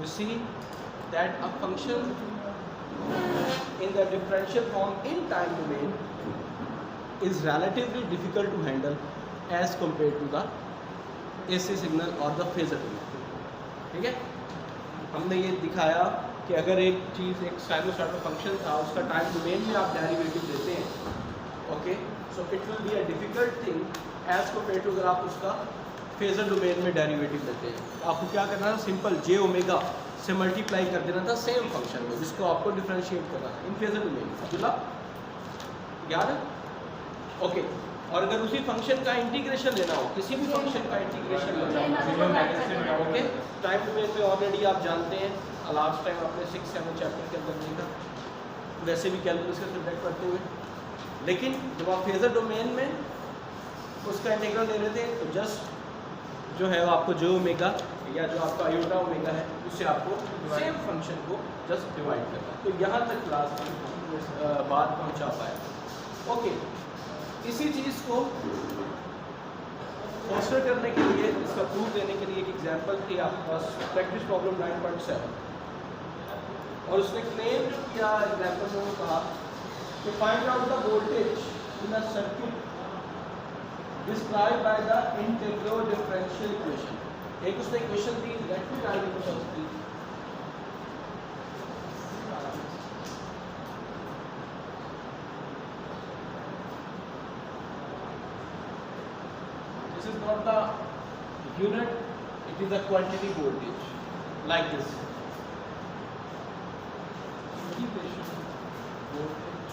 you see that a function in the differential form in time domain is relatively difficult to handle as compared to the AC signal or the phasor domain. ठीक है, हमने ये दिखाया कि अगर एक चीज़ एक साइनोसॉइडल फंक्शन था, उसका टाइम डोमेन में आप डेरिवेटिव देते हैं, okay, so it will be a difficult thing as compare to अगर आप उसका फेजर डोमेन में डेरिवेटिव देते हैं. आपको क्या करना था, सिंपल जे ओमेगा से मल्टीप्लाई कर देना था सेम फंक्शन में जिसको आपको डिफरेंशिएट करना था इन फेजर डोमेन. अब्दुल्ला याद है? ओके. और अगर उसी फंक्शन का इंटीग्रेशन लेना हो, किसी भी फंक्शन का इंटीग्रेशन लेना हो, ओके, टाइम डोमेन में ऑलरेडी आप जानते हैं, लास्ट टाइम आपने 6-7 चैप्टर के अंदर देखा, वैसे भी कैलकुलस का सब्जेक्ट पढ़ते हुए. लेकिन जब आप फेजर डोमेन में उसका इंटीग्रल ले लेते हैं तो जस्ट जो है वो आपको जो ओमेगा या जो आपका आयोटा ओमेगा है उससे आपको सेम फंक्शन को जस्ट डिवाइड करना है. तो यहाँ तक क्लास में बात पहुँचा पाया. ओके, इसी चीज़ को फोस्टर करने के लिए, इसका प्रूफ देने के लिए एक एग्जांपल थी आपके पास, प्रैक्टिस प्रॉब्लम 9.7, और उसने क्लेम जो किया एग्जांपल में कहा कि find out the voltage in a circuit describe by the integral differential equation. एक उसने equation the, let me right it first. This is not the unit, it is a quantity voltage like this. Integration voltage.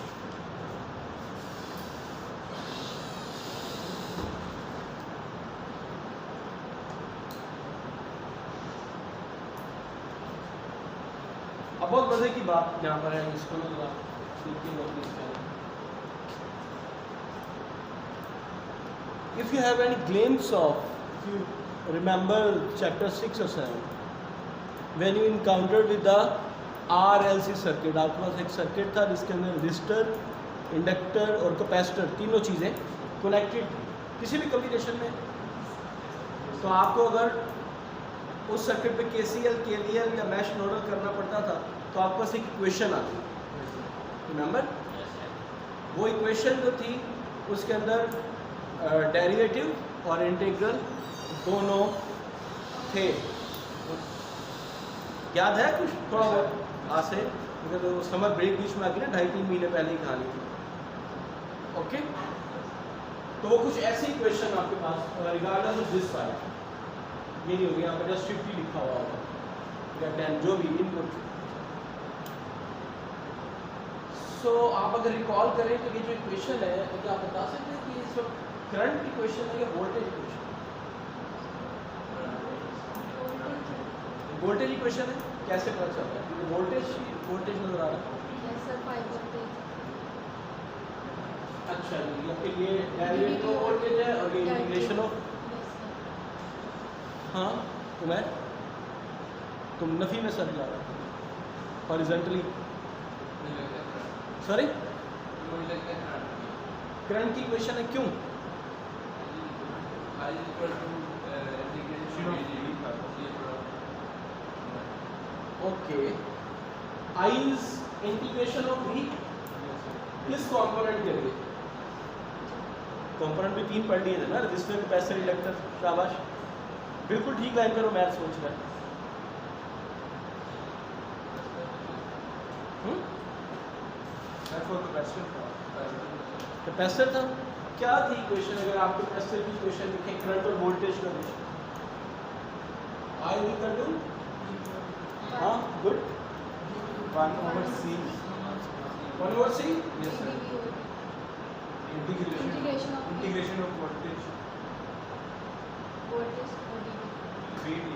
अब बहुत मजे की बात यहाँ पर है, इसको ना if you have any glimpse of, if you remember chapter 6 or 7, when you encountered with the RLC circuit, आपके पास एक सर्किट था जिसके अंदर रजिस्टर, इंडक्टर और कैपेसिटर तीनों चीज़ें कनेक्टेड किसी भी कम्युनिकेशन में. तो आपको अगर उस सर्किट पे KCL, KVL या मैश नोडल करना पड़ता था तो आपके पास एक इक्वेशन आती, रिमेंबर? वो इक्वेशन जो थी उसके अंदर डेरिवेटिव और इंटीग्रल दोनों थे. याद है कुछ थोड़ा बहुत आज से, मतलब तो समर ब्रेक बीच में आ गई ना, 2.5-3 महीने पहले ही कहानी थी. ओके, तो वो कुछ ऐसी इक्वेशन आपके पास रिगार्डलेस ऑफ दिस साइड, ये नहीं होगी यहाँ पर जस्ट 50 लिखा हुआ होगा या 10 जो भी इनपुट. सो आप अगर रिकॉल करें तो ये जो इक्वेशन है, तो क्या आप बता सकते हैं कि इस वक्त करंट इक्वेशन है या वोल्टेज इक्वेशन? वोल्टेज इक्वेशन है. कैसे पता चलता है? क्योंकि वोल्टेज नजर आ रहा है. अच्छा जी, या फिर ये डेरिवेटिव वोल्टेज है और ये इंटीग्रेशन ऑफ. हाँ, तो मैं तुम नफी में सर जा रहा था हॉरिजॉन्टली. सॉरी, करंट की इक्वेशन है. क्यों? Okay, I is integration of V किस कॉम्पोनेंट के लिए? कॉम्पोनेंट भी 3 पढ़ लिए थे ना, रजिस्टर, कैपेसिटर, इंडक्टर. शाबाश, बिल्कुल ठीक लाइन पर मैथ सोच रहा है. कैपेसिटर था. क्या थी इक्वेशन? अगर आप कैपेसिटर की इक्वेशन लिखें, करंट और वोल्टेज का इक्वेशन, आई इक्वल टू, हाँ good, 1/C. 1/C? Yes sir. Integration of voltage VD.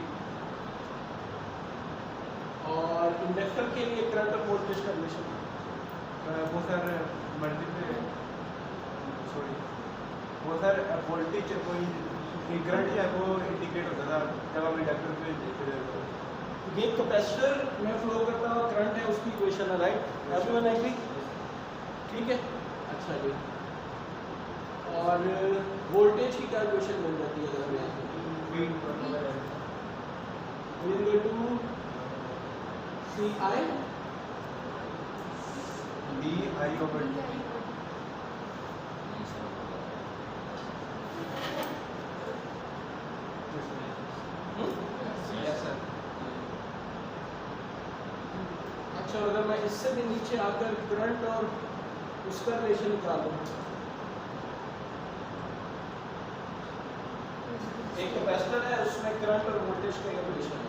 और इंडक्टर के लिए करंट और वोल्टेज का रिलेशन वो सर मल्टीप्लाई, सॉरी, वो सर वोल्टेज कोई करंट या वो इंटीग्रेट होता था जब हम इंडक्टर पे देखते थे. ये कैपेसिटर में फ्लो करता हुआ करंट है, उसकी इक्वेशन है, राइट? Everyone agree? ठीक है, अच्छा जी. और वोल्टेज की क्या इक्वेशन बन जाती है अगर हमें? V to c i d i over d yes sir अच्छा, अगर मैं इससे भी नीचे आकर करंट और उसका रिलेशन निकाल दूँ, एक कैपेसिटर है उसमें करंट और वोल्टेज का रिलेशन है,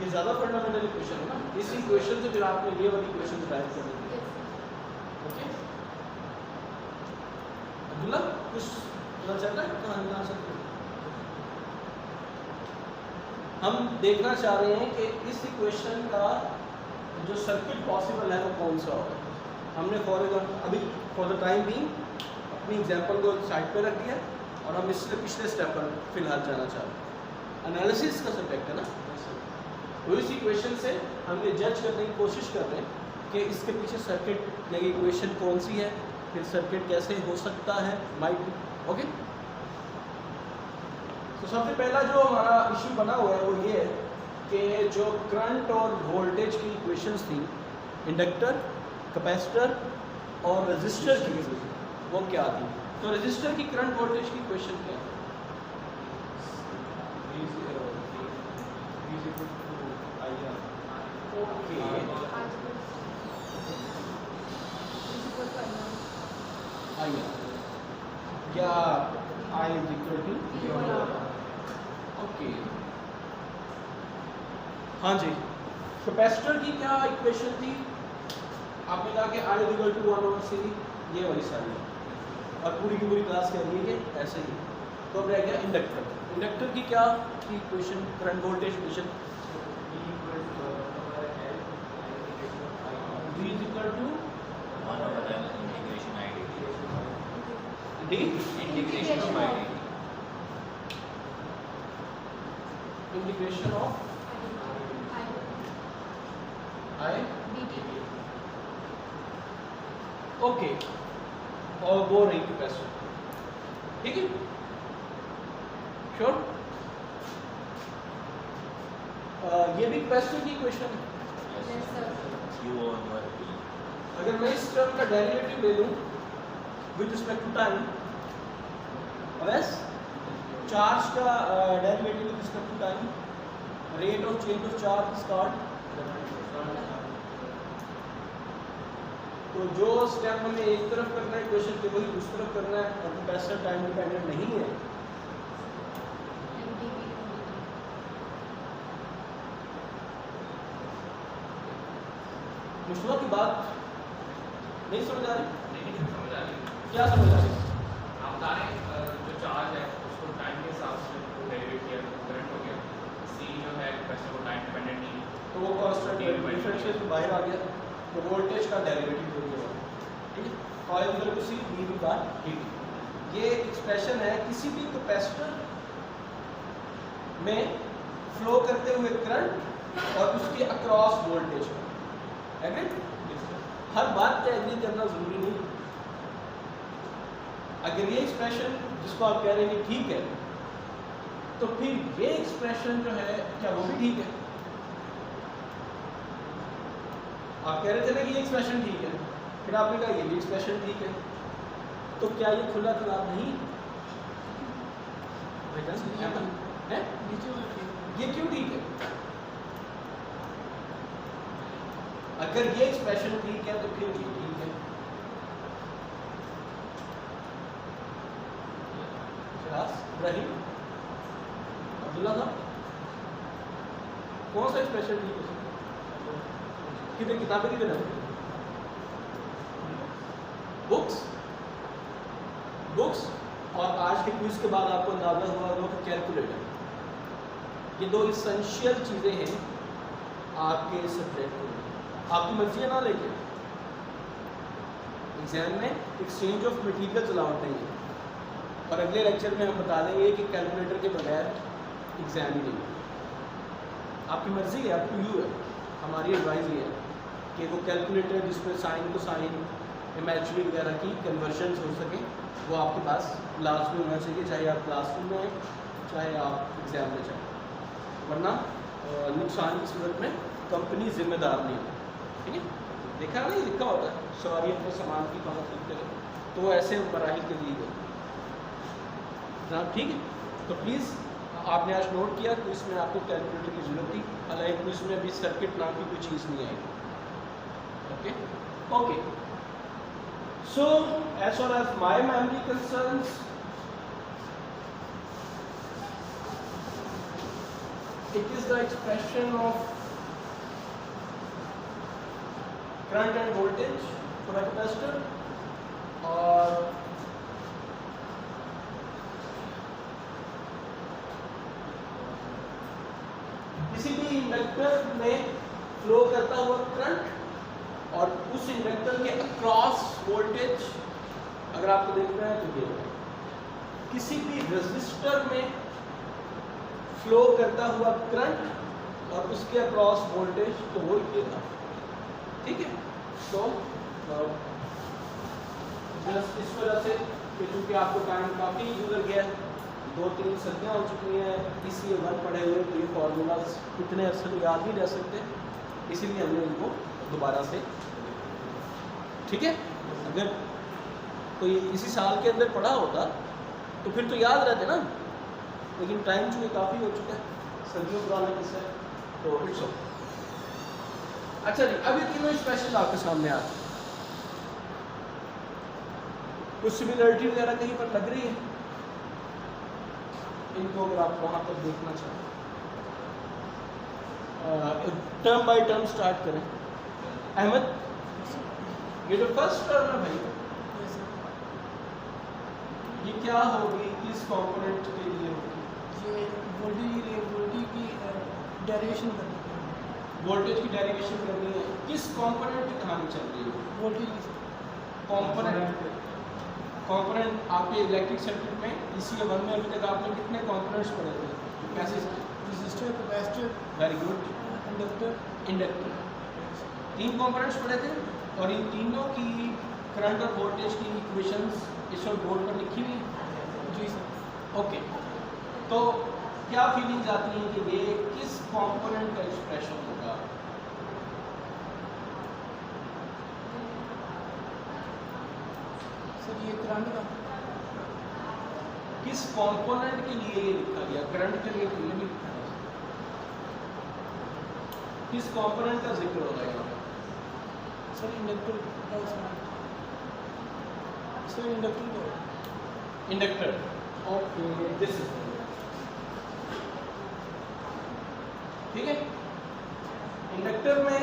ये ज़्यादा फंडामेंटल इक्वेशन है ना, इस इक्वेशन से फिर आपने ये वाली इक्वेशन ड्राइव कर दी। ओके अब्दुल्ला, कुछ पता चल रहा है कहाँ ना सकते? हम देखना चाह रहे हैं कि इस इक्वेशन का जो सर्किट पॉसिबल है वो कौन सा होगा। हमने फॉर एग्जाम्पल अभी फॉर द टाइम भी अपनी एग्जाम्पल को साइड पे रख दिया और हम इससे पिछले स्टेप पर फिलहाल जाना चाह रहे हैं। एनालिसिस का सब्जेक्ट है ना, तो इस इक्वेशन से हम ये जज करने की कोशिश कर रहे हैं कि इसके पीछे सर्किट या इक्वेशन कौन सी है, फिर सर्किट कैसे हो सकता है, माइट बी। ओके, तो सबसे पहला जो हमारा इशू बना हुआ है वो ये है कि जो करंट और वोल्टेज की इक्वेशंस थी इंडक्टर, कैपेसिटर और रेजिस्टर की, वो क्या थी? तो रेजिस्टर की करंट वोल्टेज की इक्वेशन क्या है? ओके, आइए क्या I is equal to, okay हाँ जी, कैपेसिटर की क्या इक्वेशन थी? आपने कहा कि I is equal to 1/c, ये वाली सारी और पूरी की पूरी क्लास कह रही है कि ऐसे ही। तो अब रह गया इंडक्टर। इंडक्टर की क्या थी equation, current voltage equation? V is equal to D integration of integration of I okay, और वो रही कैपेसिटर, ठीक है, श्योर। ये भी कैपेसिटर की इक्वेशन है। अगर मैं इस टर्म का डेरिवेटिव ले लूं विद रिस्पेक्ट टू टाइम, बस चार्ज का derivative with respect to time, rate of change of charge start, तो जो स्टेप हमें एक तरफ करना है इक्वेशन के वही दूसरी तरफ करना है, और कैपेसिटर टाइम डिपेंडेंट नहीं है। मुश्किल की बात नहीं समझ आ रही? नहीं समझ आ रही। क्या समझ आ रही? आप बता रहे हैं जो चार्ज है उसको टाइम के हिसाब से डेरिवेट किया तो करंट हो गया, सी जो है कैपेसिटर को टाइम डिपेंडेंट नहीं है, तो वो कांस्टेंट डिफरेंशियल से बाहर आ गया, तो वोल्टेज का डेरिवेटिव हो गया, ठीक है। Coil equal to c v bar dt। ये एक्सप्रेशन है किसी भी कैपेसिटर में फ्लो करते हुए करंट और उसके अक्रॉस वोल्टेज का। एग्री? हर बात पे एग्री करना जरूरी नहीं। अगर ये एक्सप्रेशन जिसको आप कह रहे हैं कि ठीक है, तो फिर ये एक्सप्रेशन जो है क्या वो भी ठीक है? आप कह रहे थे ना कि ये एक्सप्रेशन ठीक है, फिर आपने कहा ये भी एक्सप्रेशन ठीक है, तो क्या ये खुला खिलाफ नहीं है? ये क्यों ठीक है? अगर ये एक्सप्रेशन ठीक है तो फिर ये ठीक है। रही अब्दुल्ला साहब, कौन सा एक्सप्रेशन ठीक है? कितने किताबें कितने हैं? बुक्स और आज के क्विज के बाद आपको अंदाजा हुआ होगा कि कैलकुलेटर, ये दो इसेंशियल चीज़ें हैं आपके सब्जेक्ट में। आपकी मर्जी है ना, लेके एग्जाम में एक्सचेंज ऑफ मटेरियल्स अलाउड नहीं है, और अगले लेक्चर में हम बता देंगे कि कैलकुलेटर के बगैर एग्जाम ही नहीं। आपकी मर्जी है, अप टू यू है। हमारी एडवाइस ये है कि वो कैलकुलेटर जिसमें साइन को साइन इमेजिनरी वगैरह की कन्वर्शन हो सके वो आपके पास लाजमी होना चाहिए, चाहे आप क्लासरूम में हैं, चाहे आप एग्जाम में चाहें, वरना नुकसान की सूरत में कंपनी जिम्मेदार नहीं है। ठीक है, देखा नहीं लिखा होता है सवारी अपने सामान की खपत करे, तो ऐसे मराहिल के लिए गए जनाब। ठीक है, तो प्लीज़ आपने आज नोट किया कि इसमें आपको कैलकुलेटर की ज़रूरत थी, हालांकि इसमें अभी सर्किट नाम की कोई चीज़ नहीं आएगी। Okay okay, so as far as my memory concerns, it is the expression of current and voltage for a capacitor, और किसी भी इंडक्टर में फ्लो करता हुआ करंट और उस इंडक्टर के अक्रॉस वोल्टेज अगर आपको देखना है तो ये किसी भी रेजिस्टर में फ्लो करता हुआ करंट और उसके अक्रॉस वोल्टेज, तो वो ये था। ठीक है, तो जस्ट इस वजह से कि चूँकि आपको टाइम काफ़ी गुजर गया, 2-3 सदियाँ हो चुकी हैं इसी वन पढ़े हुए, तो ये फार्मूलाज इतने अरसे तो याद नहीं रह सकते, इसीलिए हमने इनको दोबारा से, ठीक है, अगर कोई इसी साल के अंदर पढ़ा होता तो फिर तो याद रहते ना, लेकिन टाइम चूँकि काफ़ी हो चुका है, सदियों पुराना किस्सा है, तो इट्स ओके। अच्छा जी, अब ये तीनों स्पेशल आपके सामने आ गए, कुछ सिमिलरिटी वगैरह कहीं पर लग रही है इनको, अगर आप वहाँ पर देखना चाहें, टर्म बाय टर्म स्टार्ट करें। अहमद, ये जो फर्स्ट टर्म है भाई, ये क्या होगी, किस कंपोनेंट के लिए होगी? ये वोल्टेज की डेरिवेशन करनी है। वोल्टेज की डेरिवेशन करनी है, किस कंपोनेंट की कहानी चल रही है? वोल्टेज कंपोनेंट आपके इलेक्ट्रिक सर्किट में ECA 1 में अभी तक आपने कितने कंपोनेंट्स पढ़े थे? कैसे? Resistor, capacitor, very good, inductor, 3 components पढ़े थे, और इन तीनों की करंट और वोल्टेज की इक्वेशंस इस वक्त बोर्ड पर लिखी हुई है। जी सर। ओके, तो क्या फीलिंग्स आती हैं कि ये किस कंपोनेंट का एक्सप्रेशन होगा? सर ये करंट का, किस कंपोनेंट के लिए ये लिखा गया? करंट के लिए तो ये भी लिखा है, किस कंपोनेंट का जिक्र हो रहा है यहाँ पे? सर इंडक्टर का, सर इंडक्टर का, इंडक्टर। ओके, दिस इज, ठीक है, इंडक्टर में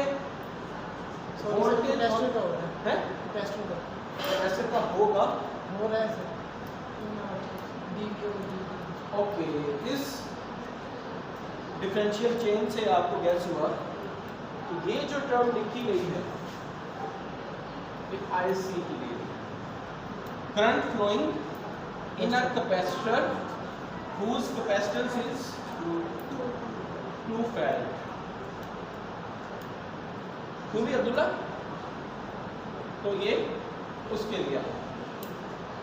वोल्टेज कैपेसिटर का होता है, कैपेसिटर का कैपेसिटर का होगा। हो रहा है सर, ओके, इस डिफरेंशियल चेंज से आपको गैस हुआ कि ये जो टर्म लिखी गई है IC के लिए, current flowing in a capacitor whose capacitance is 2 farad। क्यों भी अब्दुल्ला, तो ये उसके लिए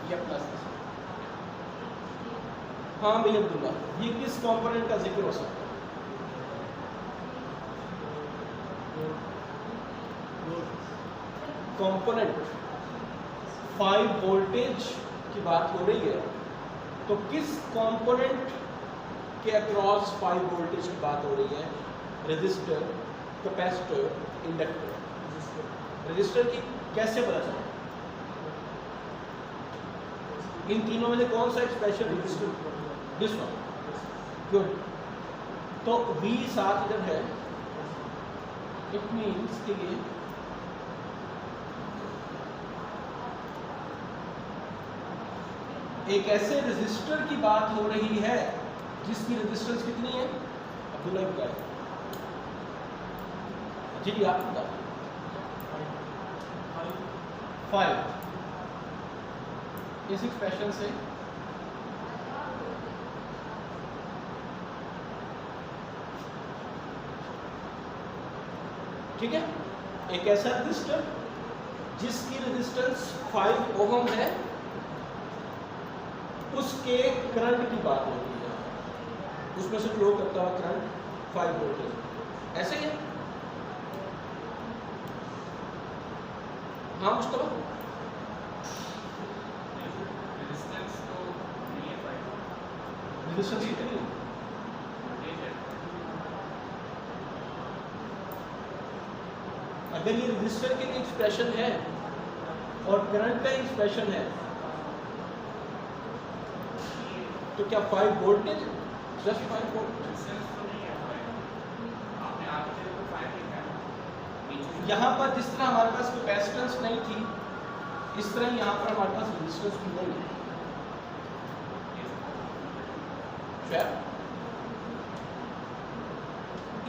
ये प्लस, हाँ भाई अब्दुल्ला, ये किस कंपोनेंट का जिक्र हो सकता है? कंपोनेंट 5 वोल्टेज की बात हो रही है, तो किस कंपोनेंट के अक्रॉस 5 वोल्टेज की बात हो रही है? Resistor, capacitor, inductor. रेजिस्टर की कैसे पता चला? इन तीनों में से कौन सा एक special resistor? This one, good. तो V साथ इधर है, इट मीन्स कि ये एक ऐसे रेजिस्टर की बात हो रही है जिसकी रेजिस्टेंस कितनी है? अब्दुल्ला क्या है जी, आप बताओ। 5। इस एक्सप्रेशन से ठीक है, एक ऐसा रेजिस्टर जिसकी रेजिस्टेंस 5 ओम है, उसके करंट की बात हो रही है। उसमें से फ्लो करता हुआ करंट 5 वोल्ट है। ऐसे ही है। हाँ मुस्तफा, रेजिस्टेंस तो नहीं है 5 रेजिस्टेंस कितनी है? वोल्टेज है। अगर ये रजिस्टर की एक्सप्रेशन है और करंट का एक्सप्रेशन है तो क्या 5 वोल्टेज जस्ट 5 वोल्ट? रेजिस्टेंस तो नहीं है 5, आपने आगे तो 5 लिखा है नीचे यहाँ पर जिस तरह हमारे पास कैपेसिटेंस नहीं थी, इस तरह यहाँ पर हमारे पास रेजिस्टेंस भी नहीं है। शायद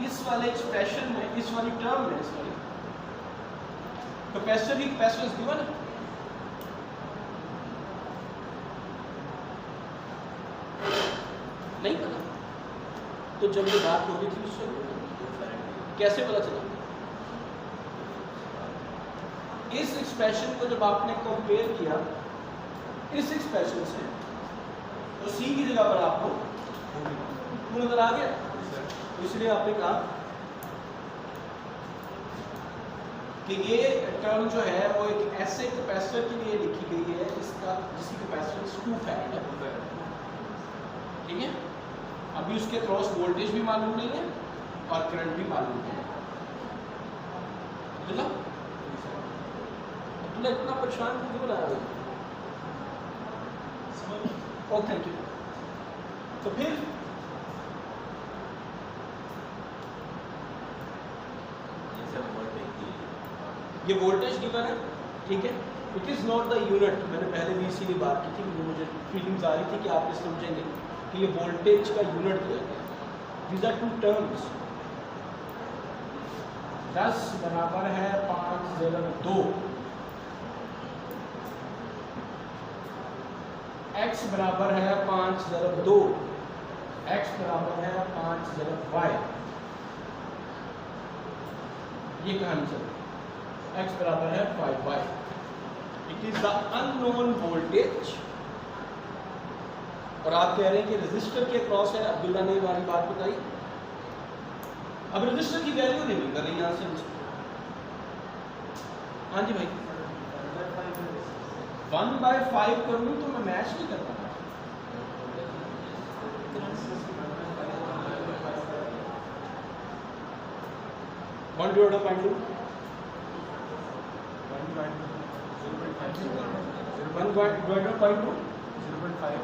इस वाले एक्सप्रेशन में, इस वाली टर्म में, सॉरी, कैपेसिटर की कैपेसिटेंस गिवन है। नहीं पता, तो जब ये बात हो रही थी उससे कैसे पता चला? इस एक्सप्रेशन को जब आपने कंपेयर किया इस एक्सप्रेशन से, तो सी की जगह पर आपको टू नजर आ गया, तो इसलिए आपने कहा कि ये टर्म जो है वो एक ऐसे कैपेसिटर के लिए लिखी गई है जिसका जिसकी कैपेसिटेंस 2 फैराड है। ठीक है, अभी उसके क्रॉस वोल्टेज भी मालूम नहीं है और करंट भी मालूम नहीं है। अब्दुल्ला इतना परेशान क्यों बनाया? ओ थैंक यू। तो फिर ये वोल्टेज गिवन है, ठीक है, it is not the unit. मैंने पहले भी इसीलिए बात की थी कि मुझे फीलिंग्स आ रही थी कि आप ये समझेंगे कि ये वोल्टेज का यूनिट दिया गया। These are to terms. 10 बराबर है 502, x बराबर है 502, x बराबर है 505। ये कहानी चल, x बराबर है 5y। It is the unknown voltage. और आप कह रहे हैं कि रेजिस्टर के क्रॉस है। अब्दुल्ला ने हमारी बात बताई। अब रेजिस्टर की वैल्यू नहीं कर रही यहाँ से। हाँ जी भाई, 1/5 करूँ तो मैं मैच नहीं कर पाता। One divided by 2, 1 divided by 2, 0.5,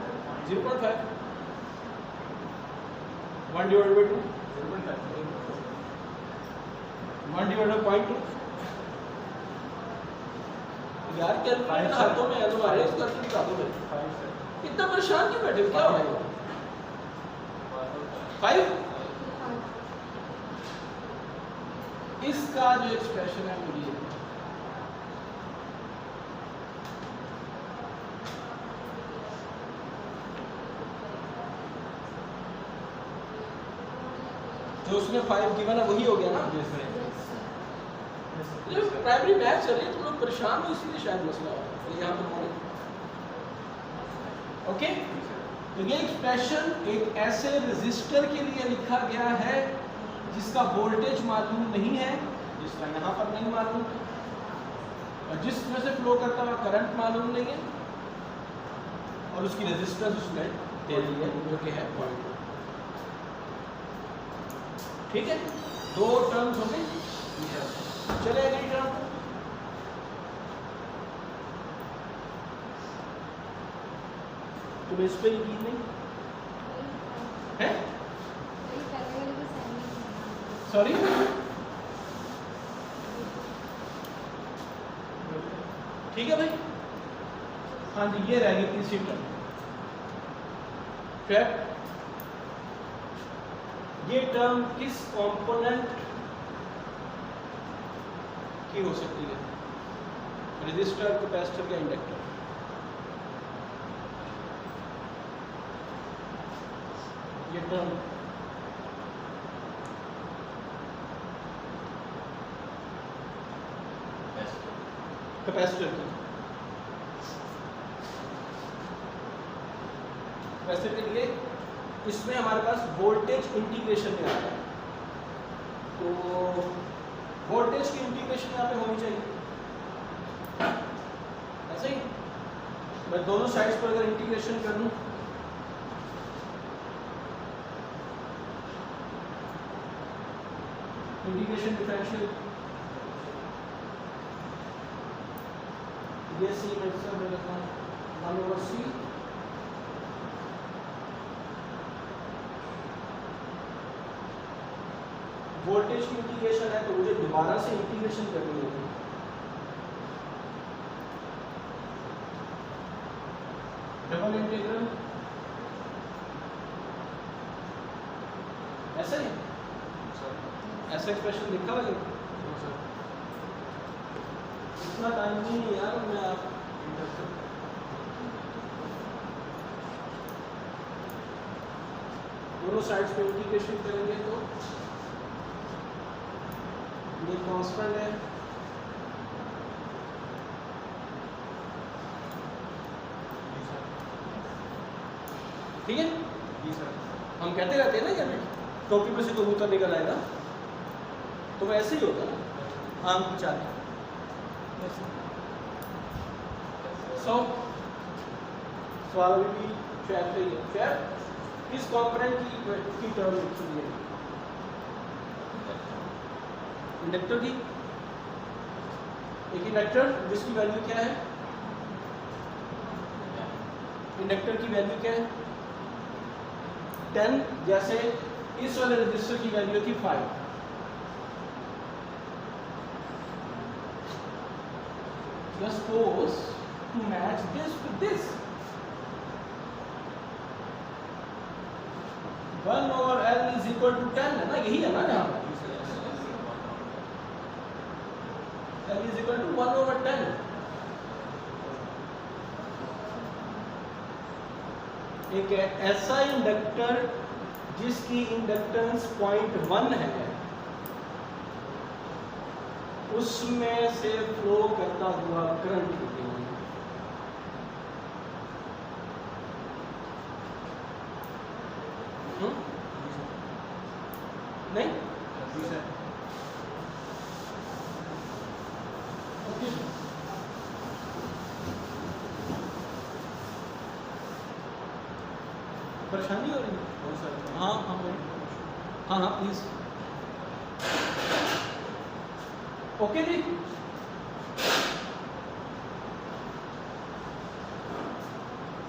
1 divided by 2, 1 divided by 2। यार कैलकुलेटर हाथों में है तुम्हारे, इसका बता दो भाई। इतना परेशान क्यों बैठे, क्या हो गया? 5 इसका जो एक्सप्रेशन है वो ये है। जो उसने 5 गिवन है वही हो गया ना। प्राइमरी मैथ चल रही है, तुम लोग परेशान हो इसीलिए शायद मसला हो यहाँ पर होने। ओके, तो ये एक्सप्रेशन एक ऐसे रेजिस्टर के लिए लिखा गया है जिसका वोल्टेज मालूम नहीं है, जिसका यहाँ पर नहीं मालूम, और जिसमें से फ्लो करता हुआ करंट मालूम नहीं है, और उसकी रेजिस्टेंस उसने दे दी है जो कि है 0.2। ठीक है, 2 टर्म्स हो गए। चले अगली टर्म। तुम्हें इस पर यकीन नहीं है? सॉरी, ठीक है भाई। हाँ जी, ये रह गई तीसरी टर्म। फिर ये टर्म किस कंपोनेंट की हो सकती है? रेजिस्टर, कैपेसिटर या इंडक्टर? ये टर्म कैपेसिटर की, कैपेसिटर के लिए इसमें हमारे पास वोल्टेज इंटीग्रेशन में आ रहा है, तो वोल्टेज की इंटीग्रेशन यहाँ पे होनी चाहिए, ऐसे ही मैं दोनों साइड्स पर अगर इंटीग्रेशन कर लूँ, इंटीग्रेशन डिफरेंशियल, ये सी में सब मैं लिखता हूँ 1/c वोल्टेज की इंटीग्रेशन है तो मुझे दोबारा से इंटीग्रेशन करनी होगी, डबल इंटीग्रल ऐसा ही ऐसा एक्सप्रेशन लिखा हुआ है, इतना टाइम नहीं है यार, मैं आप दोनों साइड्स पे इंटीग्रेशन करेंगे तो ये कांस्टेंट है, ठीक है। जी सर। हम कहते रहते हैं ना कि टोपी में से कबूतर निकल आएगा, तो वैसे ही होता है आम की चाल। सवाल अभी भी शायद सही है, शायद इस कॉम्पोनेंट की टर्म लिखी हुई है इंडक्टर की, एक इंडक्टर जिसकी वैल्यू क्या है, इंडक्टर की वैल्यू क्या है 10, जैसे इस वाले रजिस्टर की वैल्यू थी 5, just suppose to match this with this, 1/L is equal to 10 है ना, यही है ना जहाँ L is equal to 1/10। एक ऐसा इंडक्टर जिसकी इंडक्टेंस 0.1 है, उसमें से फ्लो करता हुआ करंट कितना है? नहीं जी सर। ओके, परेशानी हो रही है? कौन सा? हाँ हाँ हाँ हाँ प्लीज। ओके जी,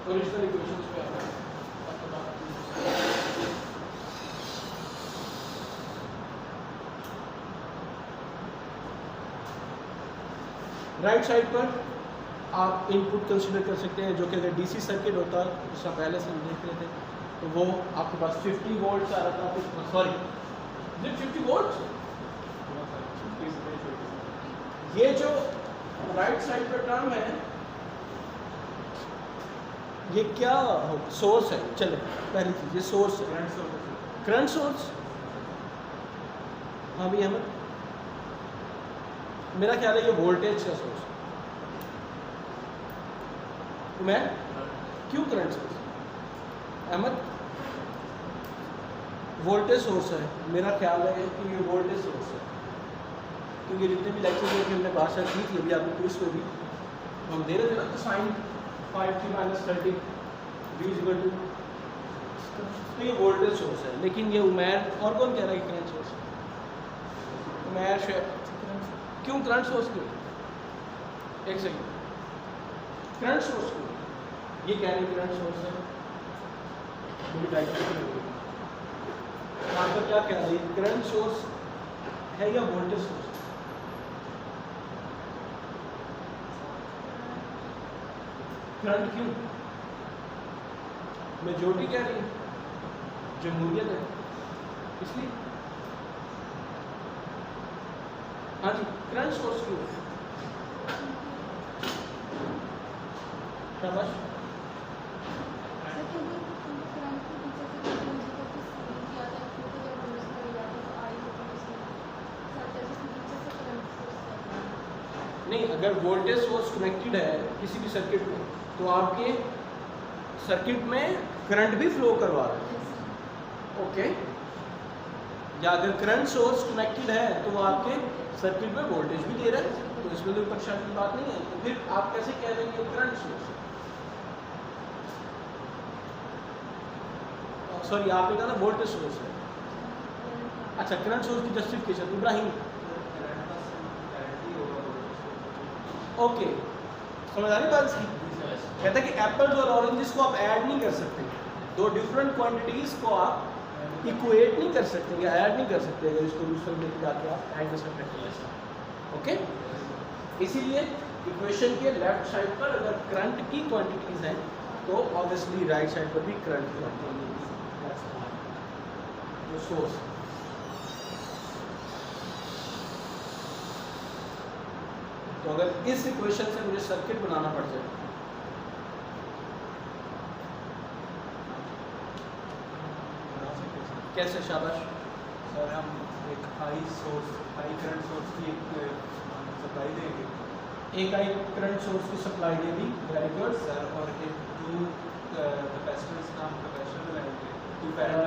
ओरिजिनल इक्वेशंस पे आता है। राइट साइड पर आप इनपुट कंसीडर कर सकते हैं, जो कि अगर डीसी सर्किट होता जिसका पहले से हम देख रहे थे, तो वो आपके पास 50 वोल्ट आ रहा था, सॉरी 50 वोल्ट। ये जो राइट साइड पर टर्म है, ये क्या सोर्स है? चले पहली चीज, ये सोर्स है, करंट सोर्स। Current source. हाँ भी हमें, मेरा ख्याल है ये वोल्टेज का सोर्स है। मैं क्यों current source? Ahmad, voltage source है, मेरा ख्याल है कि ये वोल्टेज सोर्स है, क्योंकि जितने भी लेक्चर में हमने बात की थी अभी आपको क्विज में भी हम दे रहे थे ना, तो साइन 5t - 30 v = 2, तो ये वोल्टेज सोर्स है। लेकिन ये उमैर और कौन कह रहा है कि करंट सोर्स है? उमैर क्यों करंट सोर्स क्यों? एक सेकंड, करंट सोर्स क्यों? ये कह रहे करंट सोर्स है, मुझे डायग्राम आपका क्या कह रही है, करंट सोर्स है या वोल्टेज सोर्स? करंट क्यों? मेजॉरिटी कह रही है जमहूरियत है, इसलिए। हाँ जी, करंट सोर्स क्यों? शाबाश। नहीं, अगर वोल्टेज सोर्स कनेक्टेड है किसी भी सर्किट में, तो आपके सर्किट में करंट भी फ्लो करवा रहा है, ओके, या अगर करंट सोर्स कनेक्टेड है तो वो आपके सर्किट में वोल्टेज भी दे रहा है, तो इसमें कोई परेशानी की बात नहीं है। तो फिर आप कैसे कह रहे हैं कि करंट सोर्स, सॉरी आपने कहा ना वोल्टेज सोर्स है। अच्छा, करंट सोर्स की जस्टिफिकेशन इब्राहिम, ओके समझ आ रही बात इसकी? कहता है कि एप्पल्स और ऑरेंजेस को आप ऐड नहीं कर सकते, दो डिफरेंट क्वांटिटीज को आप इक्वेट नहीं कर सकते या ऐड नहीं कर सकते, अगर इसको दूसरे में जाके आप ऐड कर सकते हैं। ओके, इसीलिए इक्वेशन के लेफ्ट साइड पर अगर करंट की क्वांटिटीज हैं तो ऑब्वियसली राइट साइड पर भी करंट की क्वांटिटी सोर्स। तो अगर इस इक्वेशन से मुझे सर्किट बनाना पड़ जाए, कैसे? शाबाश। सर हम एक हाई करंट सोर्स की एक सप्लाई देंगे, एक आई करंट सोर्स की सप्लाई दे दी, वेरी गुड सर, और एक 2 कैपेसिटर्स का हम कैपेसिटर लगाएंगे, 2 2 फैराड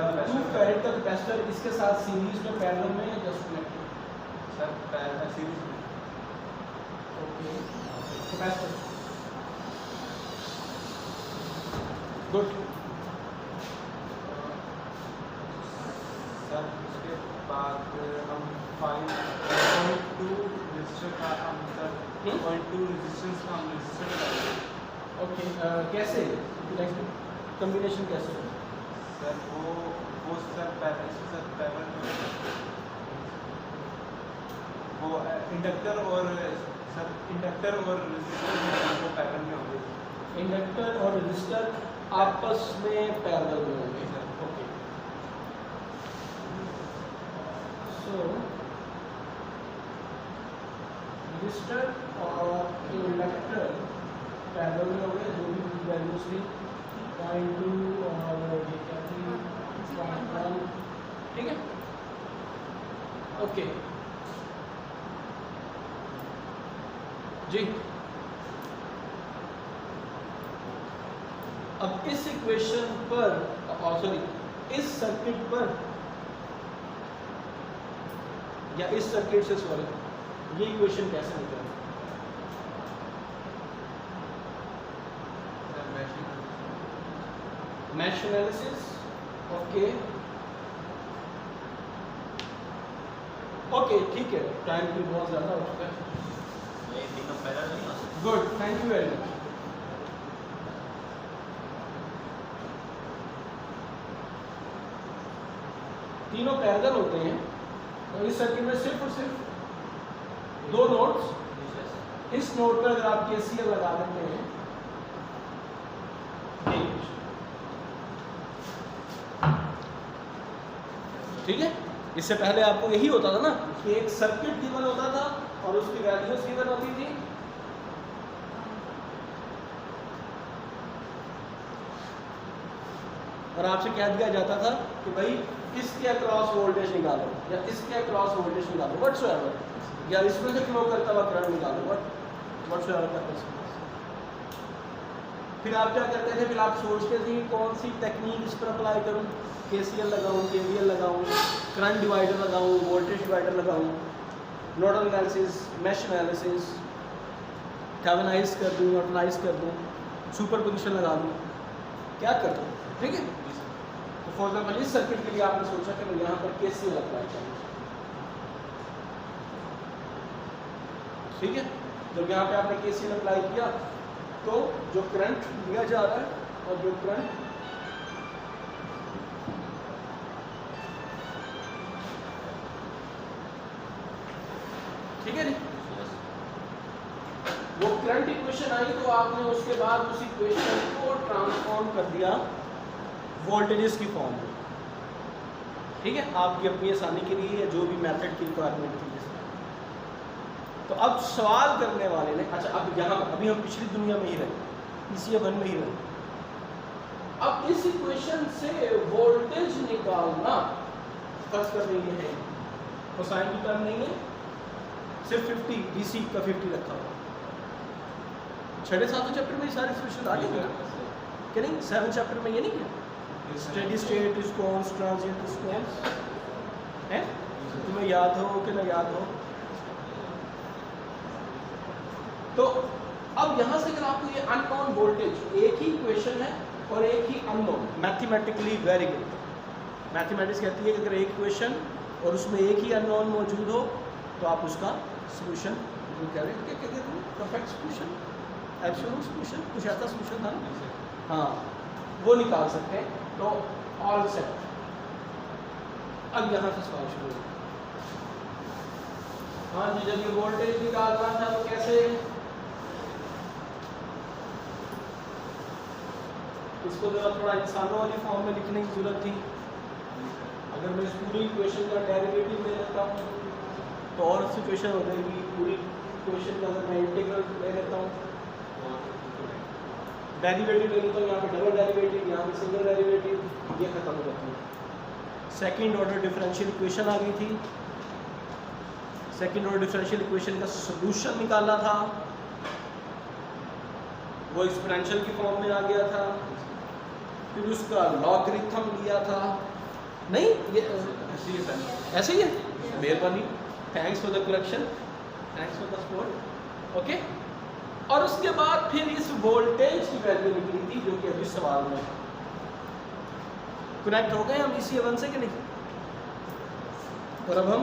फैराड का कैपेसिटर इसके साथ सीरीज में पैरेलल में या जस्ट कनेक्टेड? सर सीरीज में। Okay, capacitor good. सर उसके बाद हम 5.2 रेजिस्टर का हम सर 0.2 रेजिस्टेंस का हम रेजिस्टर लगाएंगे। ओके, कैसे कॉम्बिनेशन कैसे? सर वो सर पैरेलल वो इंडक्टर और रेजिस्टर वो पैरेलल में होंगे। इंडक्टर और रेजिस्टर आपस में पैरेलल में होंगे। ओके, सो रेजिस्टर और इंडक्टर पैरेलल में होंगे, जो भी वैल्यूज थी 0.2 और ये क्या थी 0.1, ठीक है। ओके जी, अब इस इक्वेशन पर सॉरी इस सर्किट पर या इस सर्किट से सॉरी ये इक्वेशन कैसे निकलेगा? Mesh analysis. ओके ओके ठीक है, टाइम भी बहुत ज़्यादा हो चुका है। Good, thank you very much. तीनों पैरेलल होते हैं और इस सर्किट में सिर्फ और सिर्फ 2 नोड्स, इस नोड पर अगर आप केसीएल लगा देते हैं, ठीक है। इससे पहले आपको यही होता था ना कि एक सर्किट गिवन होता था और उसकी वैल्यूज गिवन होती थी, और आपसे कह दिया जाता था कि भाई इसके अक्रॉस वोल्टेज निकालो या इसके अक्रॉस वोल्टेज निकालो व्हाटसोएवर, या इसमें से फ्लो करता हुआ करंट निकालो व्हाटसोएवर करते थे। फिर आप क्या करते थे, फिर आप सोचते थे कौन सी टेक्निक इस पर अप्लाई करूं, केसीएल लगाऊं, केवीएल लगाऊं, करंट डिवाइडर लगाऊं, वोल्टेज डिवाइडर लगाऊं, नोडल एनालिसिस, मैश एनालिसिस, कैवेनाइज कर दूं, न्यूट्रलाइज कर दूं, सुपरपोजिशन लगा दूं, क्या कर दूं, ठीक है। तो फॉर एग्जाम्पल इस सर्किट के लिए आपने सोचा कि मैं यहाँ पर केसीएल अप्लाई करूँ, ठीक है। जब यहाँ पे आपने केसीएल अप्लाई किया तो जो करंट दिया जा रहा है और जो करंट ठीक है नी, वो करंट इक्वेशन आई तो आपने उसके बाद उस इक्वेशन को ट्रांसफॉर्म कर दिया वोल्टेजेस की फॉर्म में, ठीक है, आपकी अपनी आसानी के लिए जो भी मेथड की रिक्वायरमेंट थी। तो अब सवाल करने वाले ने, अच्छा अब यहाँ अभी हम पिछली दुनिया में ही रहे, PCA1 में ही रहे, अब इस इक्वेशन से वोल्टेज निकालना फर्स्ट कर रही है, कोसाइन की टर्म नहीं है, सिर्फ 50 DC का 50 रखा हुआ। 6-7 चैप्टर में ये सारी इक्वेशन आ गई क्या नहीं, 7 चैप्टर में ये नहीं किया, steady state response, transient response है, तुम्हें याद हो कि ना याद हो। तो अब यहाँ से अगर आपको ये अननोन वोल्टेज, एक ही इक्वेशन है और एक ही unknown, mathematically very good. Mathematics कहती है कि अगर एक इक्वेशन और उसमें एक ही अननोन मौजूद हो तो आप उसका सोल्यूशन कह रहे हैं, क्या कहते हैं, परफेक्ट सोल्यूशन, एब्सोल्यूट सोल्यूशन, कुछ ऐसा सोल्यूशन था ना, हाँ वो निकाल सकते हैं। तो ऑल सेट। अब यहाँ से सवाल शुरू हो। हाँ जी, जब ये वोल्टेज निकालना था तो कैसे, इसको जरा थोड़ा इंसानों वाली फॉर्म में लिखने की जरूरत थी। अगर मैं इस पूरी इक्वेशन का डेरिवेटिव ले लेता हूँ तो और सिचुएशन हो जाएगी। पूरी इक्वेशन का अगर मैं इंटीग्रल ले लेता हूँ, डेरिवेटिव ले लेता हूँ, यहाँ पे डबल डेरिवेटिव, यहाँ पे सिंगल डेरिवेटिव, ये खत्म हो जाती है। सेकंड ऑर्डर डिफरेंशियल इक्वेशन आ गई थी। सेकंड ऑर्डर डिफरेंशियल इक्वेशन का सॉल्यूशन निकालना था, वो एक्सपोनेंशियल की फॉर्म में आ गया था। फिर उसका लॉगरिथम लिया था, नहीं ये ऐसे ही है, मेहरबानी, thanks for the correction, thanks for the support, okay. और उसके बाद फिर इस वोल्टेज की वैल्यू निकली थी जो कि अभी सवाल में। कनेक्ट हो गए हम ECA 1 से कि नहीं। और अब हम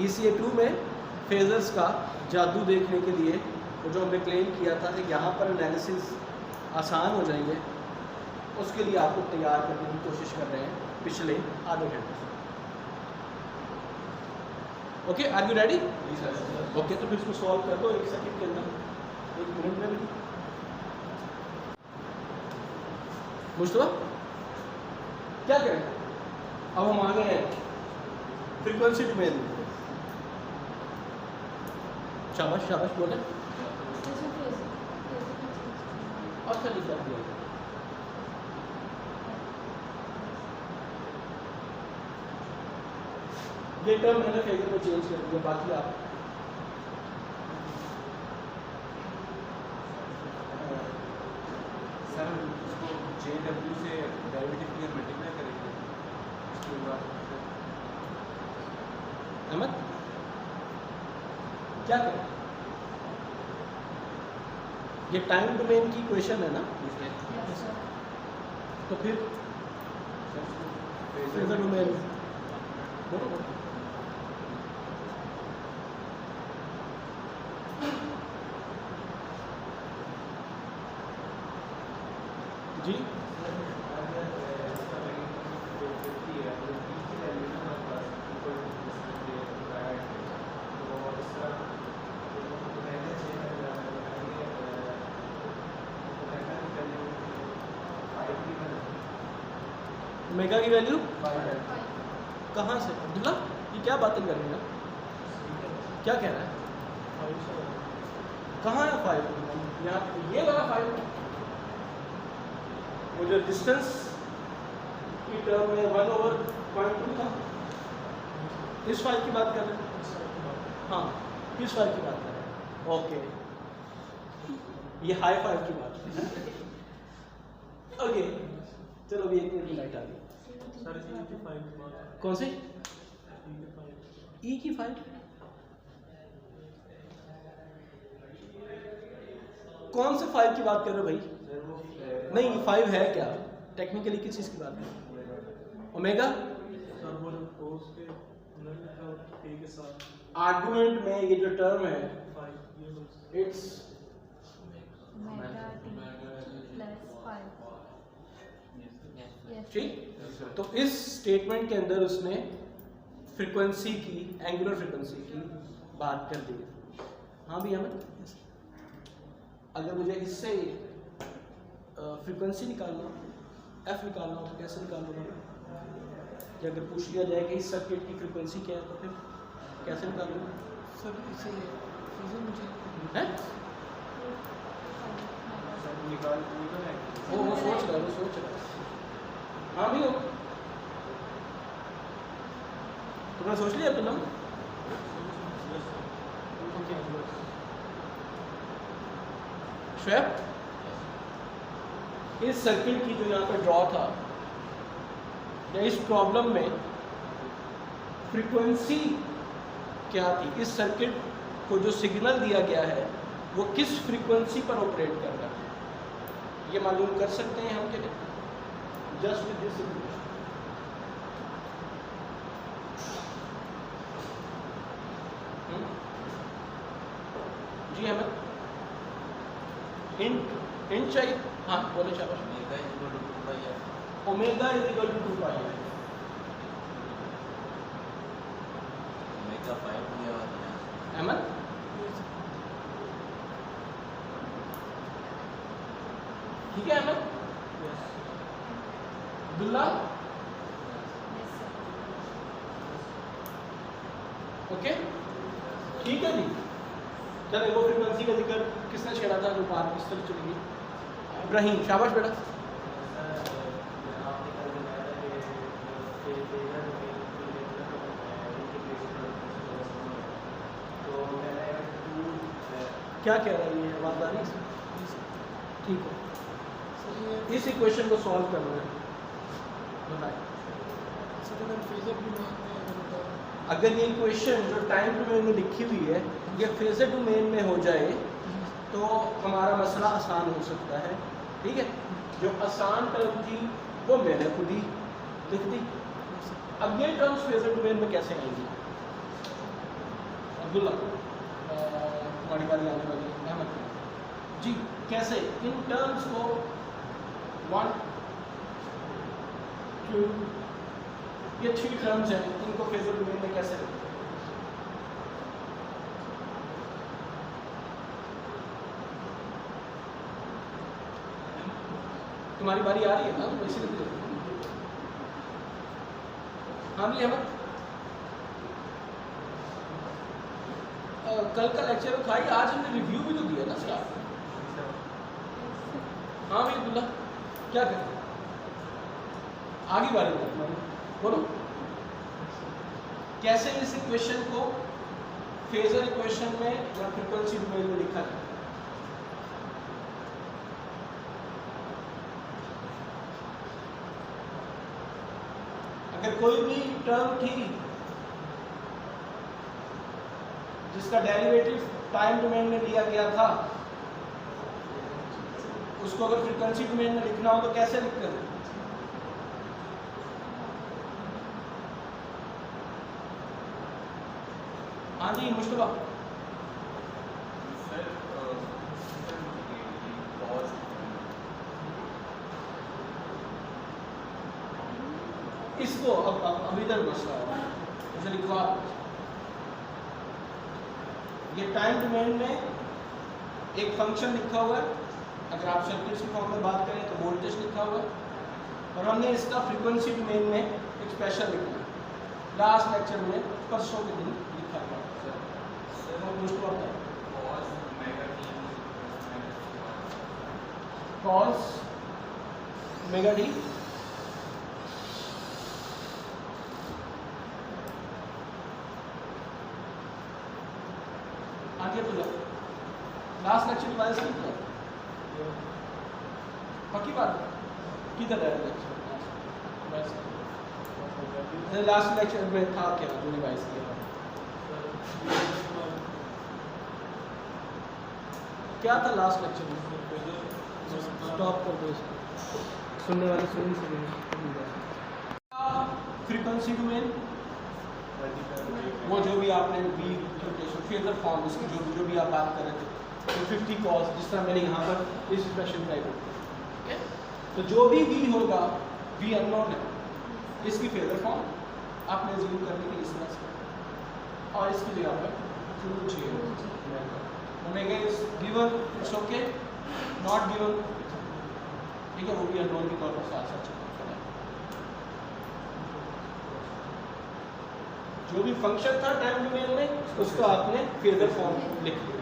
ECA 2 में फेजर्स का जादू देखने के लिए, जो हमने क्लेम किया था कि यहाँ पर एनालिसिस आसान हो जाएंगे, उसके लिए आपको तैयार करने की कोशिश कर रहे हैं पिछले आधे घंटे से। Okay, are you ready? Okay, तो फिर इसको सॉल्व कर दो 1 सेकंड के अंदर, 1 मिनट में भी। मुस्तफा क्या करें, अब हम आ गए हैं फ्रीक्वेंसी डोमेन में। शाबाश शाबाश, बोले अच्छा लिख दिया। ये टर्म मैंने फेजर में चेंज कर दिया, बाकी आप सर उसको JW से डेरिवेटिव की मल्टीप्लाई करेंगे, उसके बाद अहमद क्या करें, ये टाइम डोमेन की इक्वेशन है ना, तो फिर फेजर डोमेन बोलो जी। ओमेगा की वैल्यू कहाँ से, अब्दुल्ला ये क्या बातें कर रहे हैं, क्या कह रहा है, कहाँ है 5, यहाँ ये वाला 5, वो जो डिस्टेंस की टर्म में 1/0.2 था, इस 5 की बात कर रहे हैं, हाँ किस 5 की बात कर रहे हैं, ओके ये हाई 5 की बात है। ओके चलो अभी 1 मिनट की लाइट आ गई। कौन सी E की 5, कौन से 5 की बात कर रहे हो भाई, नहीं 5 है क्या, टेक्निकली किस चीज़ की बात है, ओमेगा आर्गुमेंट में ये जो टर्म है इट्स ठीक। तो इस स्टेटमेंट के अंदर उसने फ्रीक्वेंसी की, एंगुलर फ्रीक्वेंसी की बात कर दी। हाँ भी हमें अगर मुझे इससे फ्रीक्वेंसी निकालना, F निकालना हो तो कैसे निकालूंगा, कि अगर पूछ लिया जाए कि इस सर्किट की फ्रीक्वेंसी क्या है तो फिर कैसे निकालूंगा सर इसे फीजर मुझे है, निकाल वो सोच रहा है। हाँ भी हो, तुमने सोच लिया अपना, शुएब इस सर्किट की जो यहाँ पे ड्रॉ था या इस प्रॉब्लम में फ्रीक्वेंसी क्या थी, इस सर्किट को जो सिग्नल दिया गया है वो किस फ्रीक्वेंसी पर ऑपरेट कर रहा है, ये मालूम कर सकते हैं हम क्या जस्ट विद दिस इक्वेशन। जी हमें इंट चाहिए, हाँ बोले शाबाश। ओमेगा इज इक्वल टू 2 पाई है। अहमद ठीक है अहमद, अब्दुल्ला ओके ठीक है जी। चलो वो फ्रीक्वेंसी का जिक्र किसने छेड़ा था, जो बात किस तरह चलेगी? इब्राहिम शाबाश बेटा। क्या कह रही है बात आ रही है? ठीक है, सर ये इस इक्वेशन को सॉल्व करना है, बताएं। सर अगर फेजर डोमेन में अगर ये इक्वेशन जो टाइम डोमेन में लिखी हुई है ये फेजर डोमेन में हो जाए तो हमारा मसला आसान हो सकता है, ठीक है। जो आसान टर्म थी वो मैंने खुद ही लिख दी। अब ये टर्म्स फेजर डोमेन में कैसे आएंगी? अब्दुल्ला तुम्हारी बारी आने वाली है, अहमद जी कैसे इन टर्म्स को 1 2 ये 3 टर्म्स हैं, इनको फेजर डोमेन में कैसे लिखें? तुम्हारी बारी आ रही है ना, तो इसीलिए लिख। हाँ जी अहमद, कल का लेक्चर था ही, आज हमने रिव्यू भी तो दिया ना स्टाफ। हाँ भाई अब्दुल्ला क्या करें, आगे बारी में बोलो कैसे इस इक्वेशन को फेजर इक्वेशन में या फ्रीक्वेंसी डोमेन में लिखा जाए? अगर कोई भी टर्म थी जिसका डेरिवेटिव टाइम डोमेन में लिया गया था, उसको अगर फ्रीक्वेंसी डोमेन में लिखना हो तो कैसे लिखते हैं? हाँ जी मुश्तबा। इसको अब इधर मसला है, इसे लिखो आप। ये टाइम डोमेन में एक फंक्शन लिखा हुआ है, अगर आप सर्किट्स की फॉर्म में बात करें तो वोल्टेज लिखा हुआ है, और हमने इसका फ्रीक्वेंसी डोमेन में एक स्पेशल लिखा है। लास्ट लेक्चर में परसों के दिन लिखा हुआ है। कॉस ओमेगा डी आगे बोलो। लास्ट लेक्चर की बात की पक्की बात किधर है लेक्चर? लास्ट लेक्चर में था क्या जो रिवाइज किया? क्या था लास्ट लेक्चर में? स्टॉप कर दो इसको, सुनने वाले सुन ही सकेंगे। फ्रीक्वेंसी डोमेन वो जो भी आपने वी फेजर फॉर्म इसकी जो भी आप बात कर रहे थे, तो 50 कॉस जिस तरह मैंने यहाँ पर इस स्पेशल टाइप, ठीक है। तो जो भी वी होगा, वी अननोन है, इसकी फेजर फॉर्म आपने ज़रूर करने की इस तरह से, और इसकी जगह पर omega is given, it's okay, not given, ठीक है, वो भी अननोन के तौर पर साथ साथ चलता है। जो भी फंक्शन था टाइम डोमेन में उसको आपने फेजर फॉर्म लिख लिया।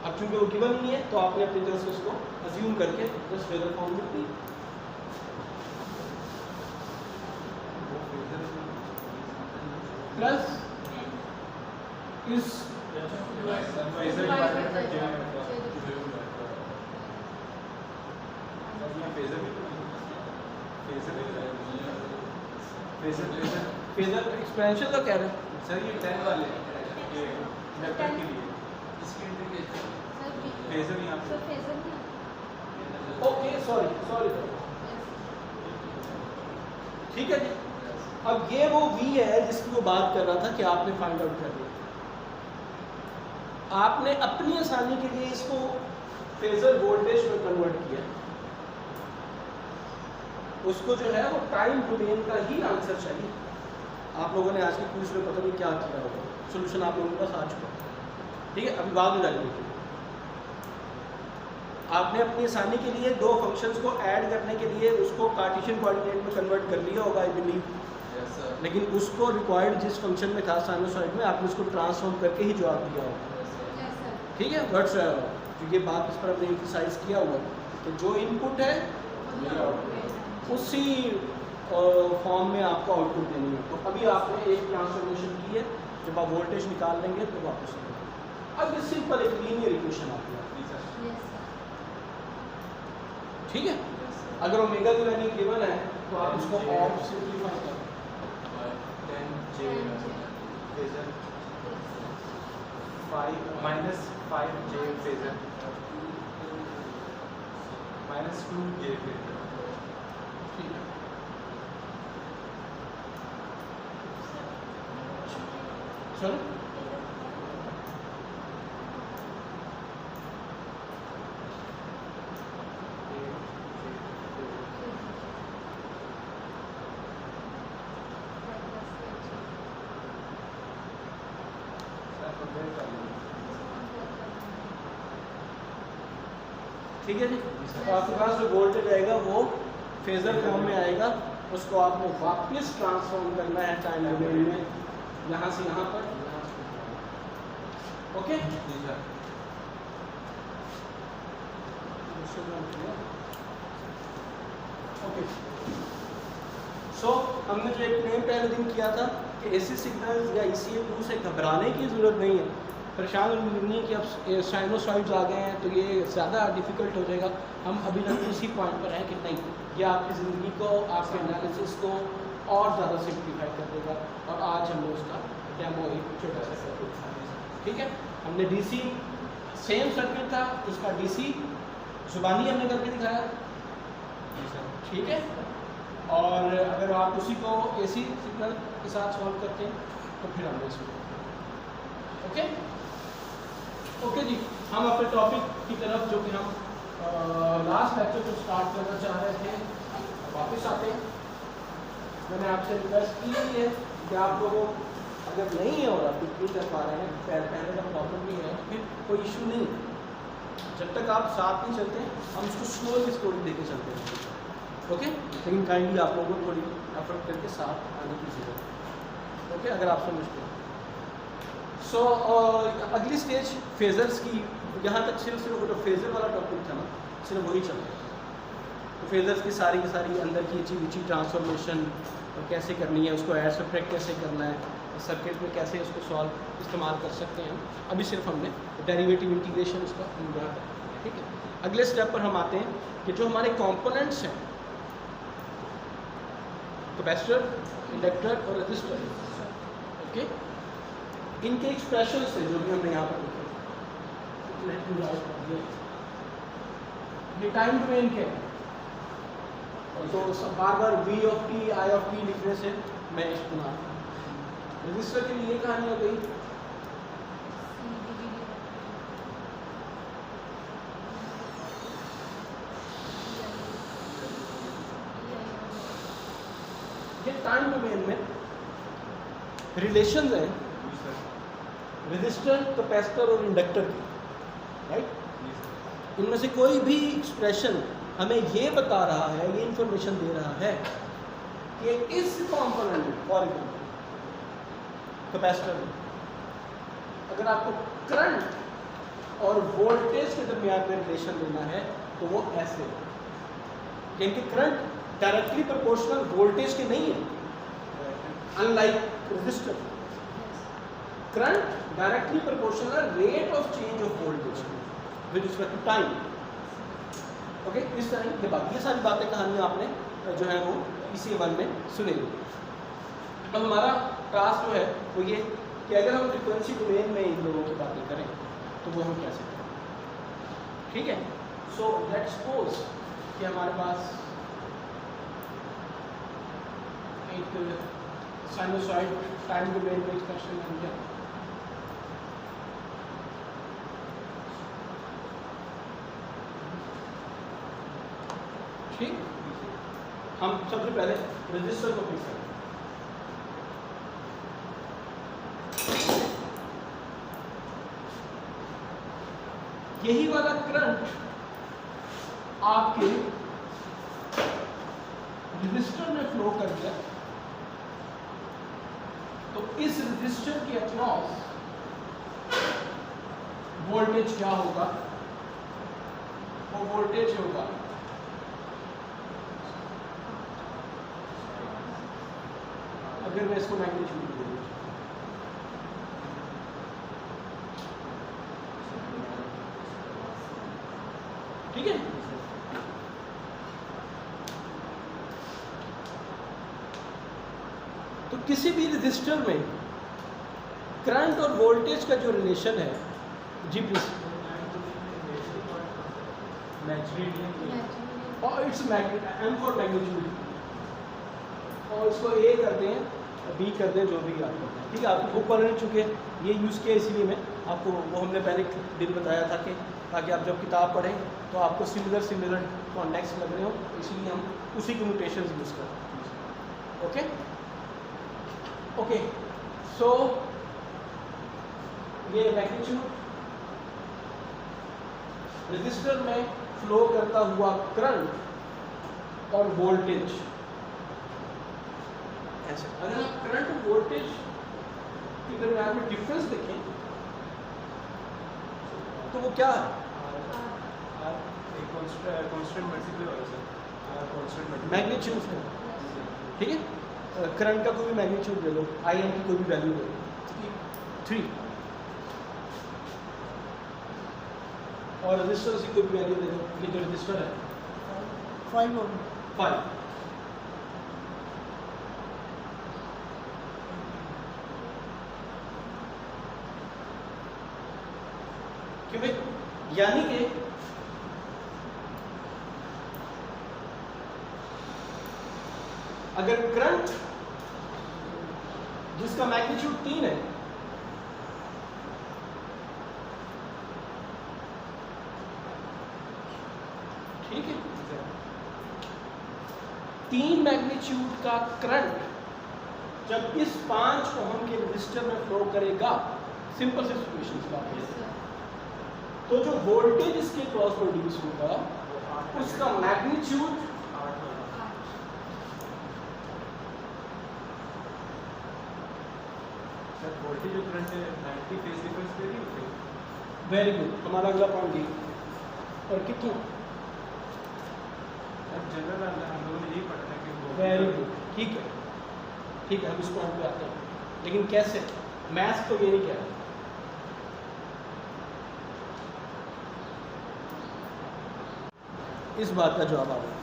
अब चूंकि वो गिवन नहीं है तो आपने अपनी तरफ से उसको अज्यूम करके बस फेजर फॉर्म लिख दी। प्लस इस फेजर फेजर फेजर एक्सपेंशन का कह रहे हैं। सर ये 10 वाले ये इंडक्टर के लिए इसकी इंडिकेशन फेजर यहाँ पे ओके सॉरी ठीक है जी। अब ये वो V है जिसकी वो बात कर रहा था कि आपने फाइंड आउट कर दिया। आपने अपनी आसानी के लिए इसको फेजर वोल्टेज में कन्वर्ट किया, उसको जो है वो टाइम डोमेन का ही आंसर चाहिए। आप लोगों ने आज के क्विज में पता नहीं क्या किया होगा, सॉल्यूशन आप लोगों के पास आ चुका है, ठीक है। अभी बाद में जाएंगे। आपने अपनी आसानी के लिए दो फंक्शंस को ऐड करने के लिए उसको कार्टेशियन कोऑर्डिनेट में कन्वर्ट कर लिया होगा आई बिलीव, लेकिन उसको रिक्वायर्ड जिस फंक्शन में था साइनोसॉइड में आपने उसको ट्रांसफॉर्म करके ही जवाब दिया होगा, ठीक है। बट ये बात इस पर हमने एम्फसाइज किया हुआ है कि जो इनपुट है उसी फॉर्म में आपको आउटपुट देनी है। तो अभी आपने एक ट्रांसफॉर्मेशन की है, जब आप वोल्टेज निकाल लेंगे तो वापस अब ये सिंपल एक लीनियर इक्वेशन आती है, ठीक है। अगर ओमेगा की वैल्यू गिवन है तो आप इसको और सिंपलीफाई करें। 10J phasor 5-5J phasor -2J phasor, ठीक है। चलो ठीक है जी। तो आपके पास जो वोल्टेज आएगा वो फेजर फॉर्म में आएगा, उसको आपने वापस ट्रांसफॉर्म करना है टाइम डोमेन में, यहाँ से यहाँ पर, ओके। ओके सो हमने जो एक प्लेन पहले दिन किया था कि एसी सिग्नल्स या ECM2 से घबराने की ज़रूरत नहीं है, परेशान नहीं है कि अब साइनोसॉइड्स आ गए हैं तो ये ज़्यादा डिफ़िकल्ट हो जाएगा। हम अभी तक उसी पॉइंट पर हैं कि नहीं, ये आपकी ज़िंदगी को, आपके एनालिसिस को और ज़्यादा सिंप्लीफाई कर देगा। और आज हमने उसका डेमो एक छोटा सा सर्किट था, ठीक है। हमने DC सेम सर्किट था, उसका DC जुबानी हमने करके दिखाया, ठीक है। और अगर आप उसी को AC सिग्नल के साथ सॉल्व करते हैं तो फिर हमने इसको, ओके ओके जी। हम अपने टॉपिक की तरफ जो कि हम लास्ट लेक्चर को स्टार्ट करना चाह रहे थे वापस आते हैं। मैंने आपसे रिक्वेस्ट की है कि आप लोगों अगर नहीं है और आप नहीं कर पा रहे हैं, पहले का प्रॉब्लम नहीं है, फिर कोई इशू नहीं है। जब तक आप साथ नहीं चलते हम उसको स्लोली स्टोरी देके चलते हैं, ओके। लेकिन काइंडली आप लोगों को थोड़ी एफर्ट करके साथ आने की जरूरत है, ओके, अगर आप समझते हैं। सो अगली स्टेज फेजर्स की, यहाँ तक सिर्फ जो फेजर वाला टॉपिक था ना, सिर्फ वही चल रहा है। तो फेजर्स की सारी अंदर की ऊँची ट्रांसफॉर्मेशन कैसे करनी है, उसको एड सब्ट्रैक्ट कैसे करना है, सर्किट में कैसे उसको सॉल्व इस्तेमाल कर सकते हैं। अभी सिर्फ हमने डेरिवेटिव इंटीग्रेशन उसका एंजॉय करना है, ठीक है। अगले स्टेप पर हम आते हैं कि जो हमारे कंपोनेंट्स हैं, कैपेसिटर, इंडक्टर और रेजिस्टर, ओके, इनके एक्सप्रेशन से जो भी हमने यहाँ पर लिखे, ये टाइम डोमेन के हैं। तो बार बार V of t, I of t लिखने से मैं इसको बना, रजिस्टर के लिए कहानी हो गई। ये टाइम डोमेन में रिलेशंस हैं रेजिस्टर, कैपेसिटर और इंडक्टर की, राइट। इनमें से कोई भी एक्सप्रेशन हमें ये बता रहा है, ये इंफॉर्मेशन दे रहा है कि इस कंपोनेंट में, फॉर एग्जाम्पल कैपेसिटर में, अगर आपको करंट और वोल्टेज के दरमियान में रिलेशन लेना है तो वो ऐसे, क्योंकि करंट डायरेक्टली प्रोपोर्शनल वोल्टेज के नहीं है, unlike resistor. Current directly proportional rate of change of voltage with respect to time, okay. इस तरह की बात, ये सारी बातें कहानियाँ आपने जो है वो इसी वन में सुनेंगे, अब हमारा टास्क जो है वो ये कि अगर हम फ्रीक्वेंसी डोमेन में इन लोगों की बातें करें तो वो हम कैसे करें, ठीक है। सो लेट्स सपोज कि हमारे पास एक साइनोसॉइड टाइम डोमेन में एक्सप्रेशन बन गया। ठीक, हम सबसे पहले रजिस्टर को फिक्स करें। यही वाला करंट आपके रजिस्टर में फ्लो कर दिया तो इस रजिस्टर के अक्रॉस वोल्टेज क्या होगा, वो वोल्टेज होगा अगर मैं इसको मैग्नीट्यूड दूँ, ठीक है। तो किसी भी रजिस्टर में करंट और वोल्टेज का जो रिलेशन है, जी प्लीज, और इट्स एम फॉर मैग्नीट्यूड, और इसको ए करते हैं, बी करते हैं, जो भी आप करते हैं, ठीक है। आपको बुक पढ़ चुके ये यूज़ किया, इसलिए मैं आपको वो हमने पहले दिन बताया था कि ताकि आप जब किताब पढ़ें तो आपको सिमिलर कॉन्टेक्स्ट लग रहे हो, इसलिए हम उसी के म्यूटेशंस यूज़ करते हैं। ओके, सो ये मैग्नीट्यूड, रजिस्टर में फ्लो करता हुआ करंट और वोल्टेज, ऐसे। अगर आप करंट और वोल्टेज के दरमियान में डिफरेंस देखें तो वो क्या है, मैग्नीट्यूड है, ठीक है। करंट का कोई भी मैग्नीट्यूड ले लो, आई एम की कोई भी वैल्यू ले लो, 3, और रजिस्टर की कोई भी वैल्यू ले लो, ये जो रजिस्टर है 5 और 5, क्यों भाई, यानी कि अगर करंट जिसका मैग्नीट्यूड 3 है, ठीक है, 3 मैग्नीट्यूड का करंट जब इस 5 ओम के रजिस्टर में फ्लो करेगा, सिंपल सी सिचुएशन की बात है, तो जो वोल्टेज इसके क्रॉस प्रोड्यूस होगा उसका मैग्नीट्यूड 8 वोल्टेज और करंट 90 फेज डिफरेंस वेरी होते हैं। वेरी गुड, हमारा अगला पॉइंट ये, और कितना, अब जनरल हम लोगों ने यही पढ़ा था कि वेरी गुड, ठीक है, ठीक है, हम इस पॉइंट पे आते हैं, लेकिन कैसे, मैथ्स तो ये नहीं कह रहा। इस बात का जवाब आ गया,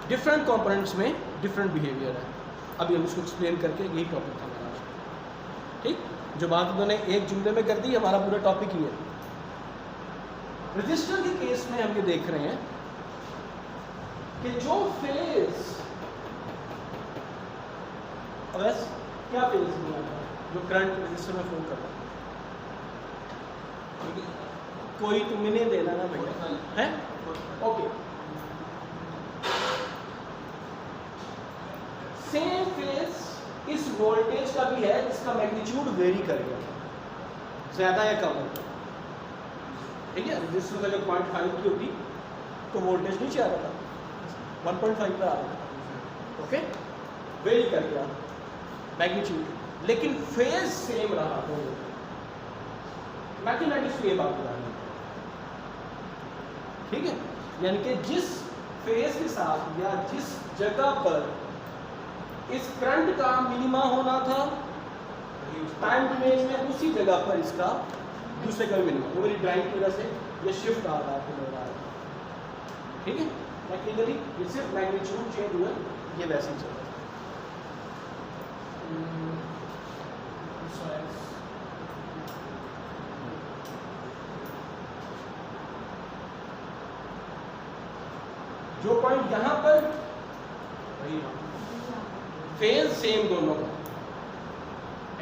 डिफरेंट कंपोनेंट्स में डिफरेंट बिहेवियर है। अभी हम इसको एक्सप्लेन करके, यही टॉपिक था हमारा आज, ठीक। जो बात उन्होंने एक जुमले में कर दी, हमारा पूरा टॉपिक ही है। रजिस्टर के केस में हम ये देख रहे हैं कि जो फेज, बस क्या फेज नहीं आता जो करंट रजिस्टर में फ्लो कर रहा है, कोई तुम इन्हें देना ना भैया, है ओके। सेम फेज इस वोल्टेज का भी है जिसका मैग्नीट्यूड वेरी करेगा, ज्यादा या कम होगा, ठीक है। रजिस्टर का जो 0.5 की होगी तो वोल्टेज नीचे आ रहा था, 1.5 पर आ रहा था, ओके, वेरी करेगा मैग्नीट्यूड, लेकिन फेज सेम रहा दोनों। मैथमेटिक्स ये बात बता रही है, ठीक है, यानी कि जिस फेज के साथ या जिस जगह पर इस करंट का मिनिमा होना था टाइम डोमेन में, उसी जगह पर इसका दूसरे का मिनिमा, वो मेरी ड्राइंग की वजह से ये शिफ्ट आ रहा है, आपको लग रहा है, ठीक है। टेक्निकली ये सिर्फ मैग्नीट्यूड चेंज हुआ, ये वैसे ही चल रहा है। जो पॉइंट यहाँ पर फेज सेम दोनों का,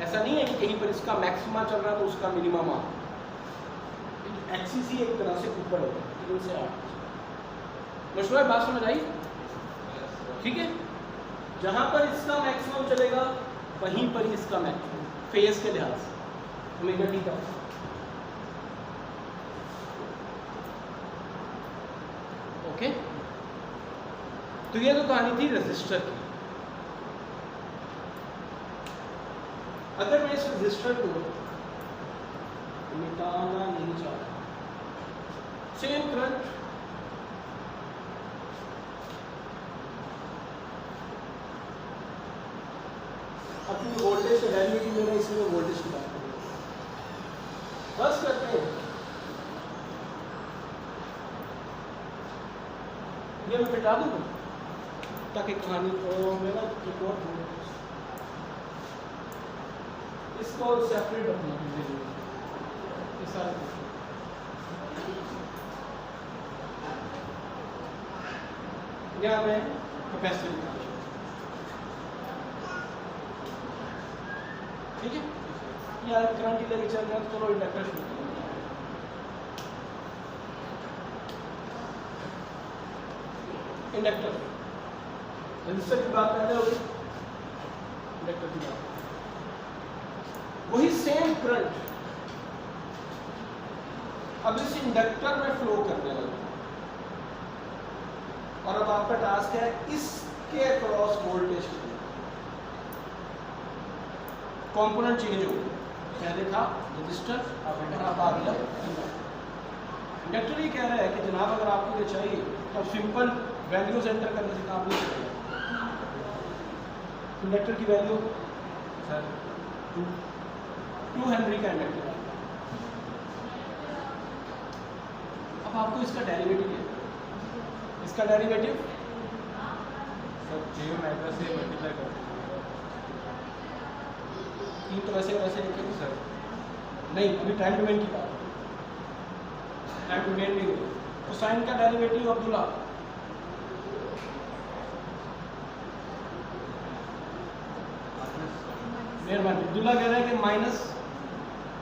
ऐसा नहीं है कि कहीं पर इसका मैक्सिमा चल रहा है तो उसका मिनिमम आ, एक्सिस ही एक तरह से ऊपर होगा 3 से 8। मशहूर बात समझ आई? ठीक है, जहां पर इसका मैक्सिमम चलेगा वहीं पर ही इसका मैक्सिमम फेज के लिहाज से ओमेगा टी का। ओके, तो ये तो कहानी थी रेजिस्टर की। अगर मैं इस रेजिस्टर को निकालना नहीं चाहता, सेम करंट अपनी वोल्टेज का डेरिवेटिव ले रहे हैं, इसलिए वोल्टेज की बात करें। बस करते हैं, ये मैं मिटा दूँ ताकि कहानी को मेरा रिकॉर्ड हो, इसको सेपरेट रखना है। यहाँ मैं कैपेसिटर निकाल, ठीक है, यार करंट ही लेके चल रहा है तो चलो इंडक्टर शुरू करें। इंडक्टर रेजिस्टर की बात पहले हो गई, इंडक्टर की बात वही सेम करंट अब इस इंडक्टर में फ्लो करने लगा, और अब आपका टास्क है इसके अक्रॉस वोल्टेज कंपोनेंट चेंज हो गया। पहले था रजिस्टर और अब आ गया इंडक्टर। ये कह रहा है कि जनाब अगर आपको ये चाहिए तो सिंपल वैल्यूज एंटर करने से काम नहीं चलेगा। इंडक्टर की वैल्यू सर 2 हेनरी का इंडक्टर है। अब आपको इसका डेरिवेटिव है, इसका डेरिवेटिव सर j ओमेगा से मल्टीप्लाई कर तीन तो वैसे लिखेंगे सर। नहीं, अभी टाइम डोमेन की बात, टाइम डोमेन नहीं हुई। तो साइन का डेरिवेटिव अब्दुल्ला मेहरबानी। अब्दुल्ला कह रहा है कि minus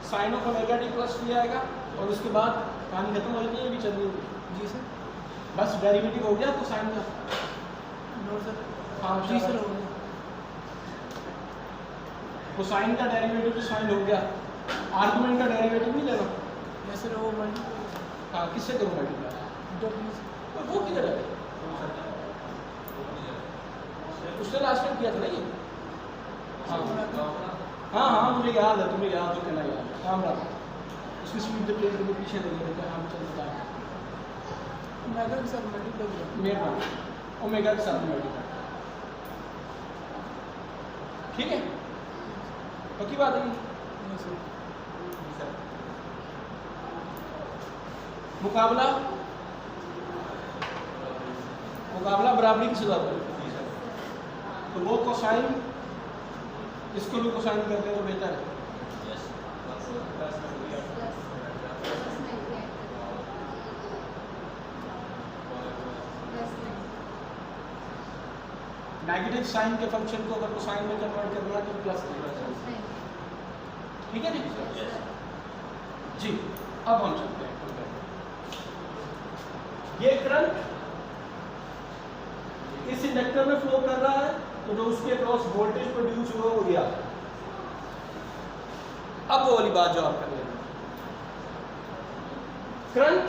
sine of omega t plus t आएगा और उसके बाद कहानी खत्म हो जाती है, भी चल रही होगी। जी सर। बस डेरिवेटिव हो गया तो साइन का। No sir. हाँ जी सर हो गया। तो साइन का डेरिवेटिव तो साइन हो गया, आर्गुमेंट का डेरिवेटिव नहीं लेना। यस सर, वो मल्टीप्लाई। हाँ, किससे करूँ मल्टीप्लाई? डब्ल्यू। वो किधर है? उसने लास्ट टाइम किया था ना ये। हाँ हाँ मुझे याद है, तुम्हें याद हो कि नहीं याद? काम रहा उसकी स्पीड तो प्लेट के पीछे लगी है, हम चलता है ओमेगा के साथ मल्टीप्लाई किया। मेहरबानी, ओमेगा के साथ मल्टीप्लाई, ठीक है, पक्की बात है। Yes sir. मुकाबला बराबरी की सजा पर, तो वो कोसाइन इसको भी कोसाइन कर दे तो बेहतर है। नेगेटिव साइन के फंक्शन को अगर कोसाइन में कन्वर्ट करना है तो प्लस देना, ठीक है जी। अब हम चलते हैं, ये करंट इस इंडक्टर में फ्लो कर रहा है, तो जो उसके अक्रॉस वोल्टेज प्रोड्यूस हुआ वो गया। अब वो वाली बात जो आप कर रहे हैं, करंट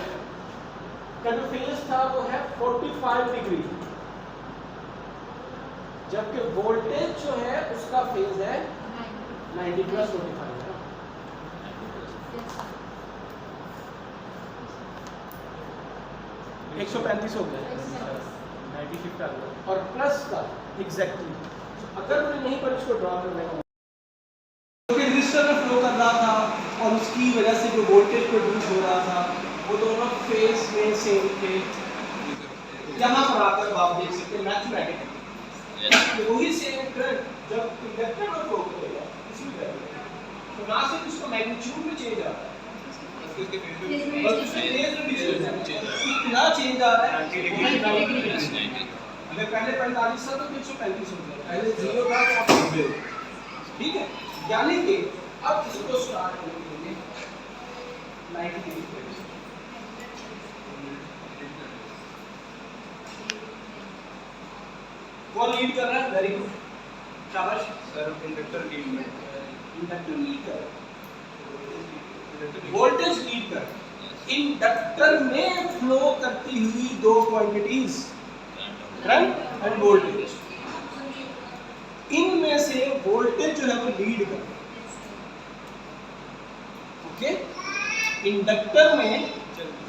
का जो फेज था वो है 45 डिग्री, जबकि वोल्टेज जो है उसका फेज है 90 प्लस 45 है। 135 हो गया 90 शिफ्ट आ गया और प्लस का एग्जैक्टली। अगर मुझे नहीं पर इसको ड्रॉ करने का, क्योंकि रजिस्टर में फ्लो कर रहा था और उसकी वजह से जो वोल्टेज प्रोड्यूस हो रहा था वो दोनों फेज में सेम थे। यहाँ पर आकर आप देख सकते हैं मैथमेटिक्स वही सेम करंट जब इंडक्टर में फ्लो ना सिर्फ उसका मैग्नीट्यूड में चेंज आ रहा है उसके फेज बल्कि उसका फेज में भी चेंज आ रहा है। कितना चेंज आ रहा है? 90 डिग्री। अगर पहले 45 था तो 135 हो गया, पहले 0 था तो अब 90। ठीक है, यानी कि अब इसको स्टार्ट करने के लिए 90 डिग्री पे कौन लीड कर रहा है? वेरी गुड, शाबाश सर इंडक्टर लीड में इंडक्टर लीड कर रहा है, वोल्टेज लीड कर रहा है। इंडक्टर में फ्लो करती हुई दो क्वांटिटीज करंट एंड वोल्टेज, इनमें से वोल्टेज जो है वो लीड कर रहा है। ओके, इंडक्टर में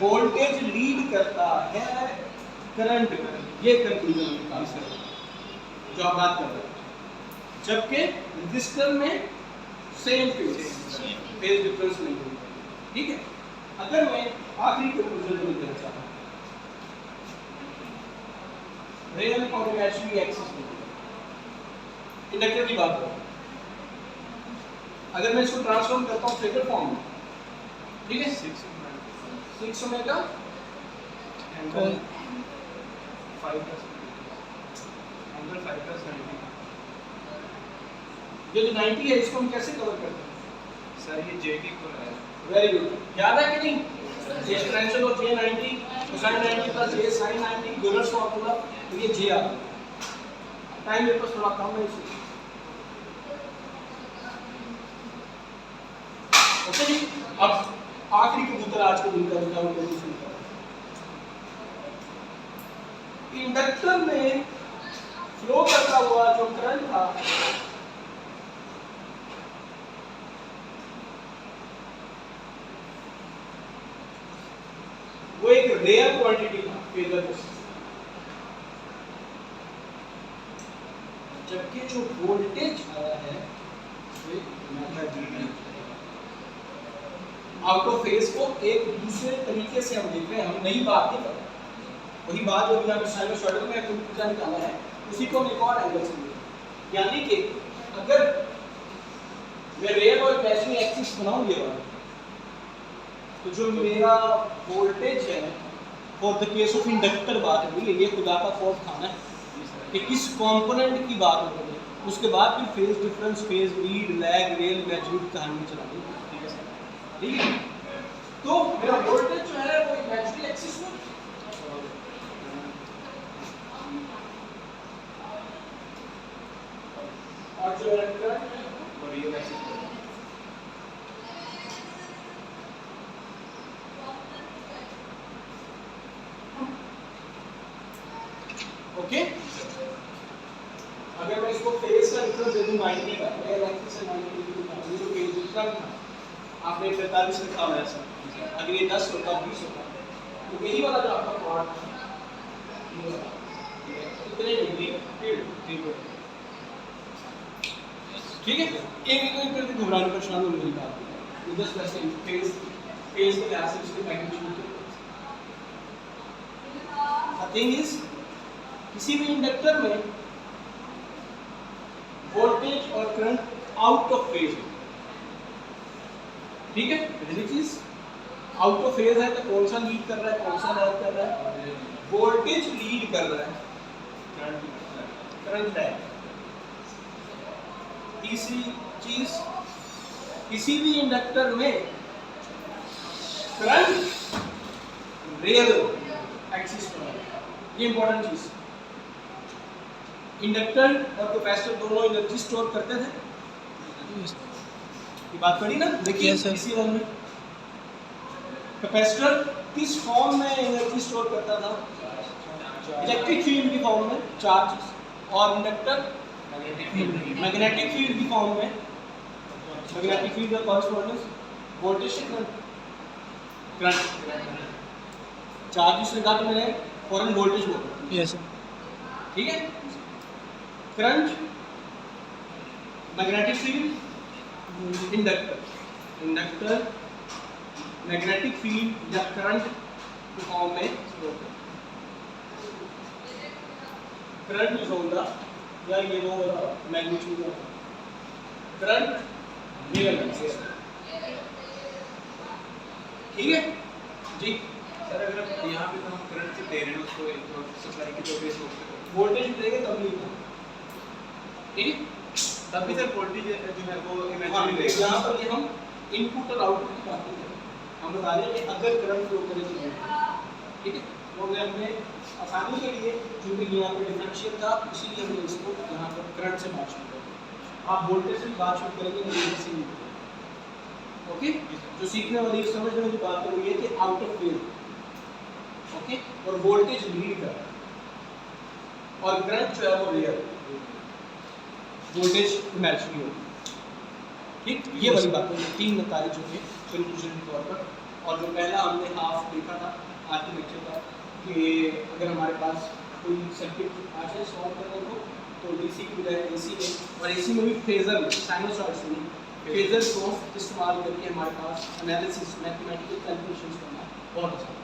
वोल्टेज लीड करता है करंट में, ये कंक्लूजन निकाल सकते जो आप बात कर रहे हैं। जबकि रजिस्टर में सेम फेज डिफरेंस नहीं होगा। ठीक है, अगर मैं आखिरी कंक्लूजन में देना चाहता हूं, रियल और इमेजिनरी एक्सिस में इंडक्टर की बात करूं, अगर मैं इसको ट्रांसफॉर्म करता हूं फेजर फॉर्म में, ठीक है, 6 ओमेगा एंगल 5 एंगल 5 प्लस 90। ये जो 90 है इसको हम कैसे कवर करते हैं? सर ये जे की इक्वल है। वेरी गुड, याद है कि नहीं? Exponential of j 90 cosine 90 plus j sin 90 Euler's formula, तो ये j आ गया। टाइम मेरे पास थोड़ा कम है इसलिए। ओके जी, अब आखिरी कबूतर आज के दिन का जो हम करना शुरू करें। इंडक्टर में फ्लो करता हुआ जो करंट था वो एक रेयर क्वांटिटी था फेजर में, जबकि जो वोल्टेज आया है आउट ऑफ फेज को एक दूसरे तरीके से हम देख रहे हैं, हम नई बात नहीं कर रहे। वही बात जो अभी हमने साइनोसॉइडल में कंक्लूजन निकाला है, उसी को हम एक और एंगल से देखें। यानी कि अगर मैं रियल और इमेजिनरी एक्सिस बनाऊं ये वाला, तो जो मेरा वोल्टेज है for the case of inductor बात हुई है, ये खुदा का फोर्थ खाना है कि किस कंपोनेंट की बात हो रही है, उसके बाद फिर phase difference, phase lead, lag, rail, imaginary कहानी चला दी। ठीक है सर, ठीक है। तो मेरा वोल्टेज जो है वो इमेजिनरी एक्सिस में और जो करंट है और रियल एक्सिस पर। ओके। अगर मैं इसको फेज का डिफरेंस दे दूं 90 का, रियल एक्सिस से 90 डिग्री का, ये जो फेज डिफरेंस था आपने 45 लिखा हुआ है सर, अगर ये 10 होता 20 होता, तो यही वाला जो आपका प्लॉट था ये वाला, कितने डिग्री ठीक है। ठीक है, एक करके घबराने परेशान होने वाली बात है, जस्ट वैसे फेज के लिहाज से इसके मैग्नीट्यूड द थिंग इज किसी भी इंडक्टर में वोल्टेज और करंट आउट ऑफ फेज है। ठीक है, पहली चीज आउट ऑफ फेज है तो कौन सा लीड कर रहा है, कौन सा लैग कर रहा है? वोल्टेज लीड कर रहा है, करंट लैग। तीसरी चीज, किसी भी इंडक्टर में करंट रियल एक्सिस पर है, ये इंपॉर्टेंट चीज। इंडक्टर और कैपेसिटर दोनों एनर्जी स्टोर करते थे, ये बात पड़ी ना, देखिए इसी रंग में कैपेसिटर किस फॉर्म में एनर्जी स्टोर करता था? इलेक्ट्रिक फील्ड की फॉर्म में, चार्ज, और इंडक्टर मैग्नेटिक फील्ड की फॉर्म में, मैग्नेटिक फील्ड का कॉरेस्पॉन्डेंस वोल्टेज से करंट। चार्ज जिसने कहा तो मैंने फॉरन वोल्टेज बोला, यस ठीक है। Current, magnetic field, inductor magnetic field या करंट के फॉर्म में स्टोर करता है। करंट इज ऑन द या ये वो magnitude of current real axis. ठीक है जी। सर अगर यहाँ पे तो हम करंट से दे रहे हैं उसको एक सप्लाई की तो बेस होता वोल्टेज देंगे तब नहीं होगा, ठीक है। तभी सर वोल्टेज जो है वो हाँ, इमेजिनरी रहेगा। यहाँ पर ये हम इनपुट और आउटपुट की बात नहीं कर रहे, हम बता रहे हैं कि अगर करंट फ्लो करे तो, ठीक है। तो अगर हमने आसानी के लिए क्योंकि यहाँ पर डिफरेंशियल था इसीलिए हमने इसको यहाँ पर करंट से बात शुरू कर, आप वोल्टेज से बात शुरू करेंगे वोल्टेज से नहीं। ओके, जो सीखने वाली समझने वाली बात है वो ये कि आउट ऑफ फेज, ओके, और वोल्टेज लीड कर रहा है और करंट जो है वो रियल, वोल्टेज इमेजिनरी होगी, ठीक। ये वाली बात है, तीन नतीजे जो थे कंक्लूजन के तौर पर। और जो पहला हमने हाफ देखा था आज के लेक्चर का कि अगर हमारे पास कोई सर्किट आ जाए सॉल्व करने को तो डीसी की बजाय एसी में, और एसी में भी फेजर साइनसॉइड्स में फेजर को इस्तेमाल करके हमारे पास एनालिसिस मैथमेटिकल कैलकुलेशंस करना बहुत आसान है,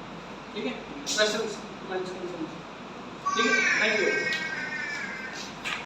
ठीक है। Questions comments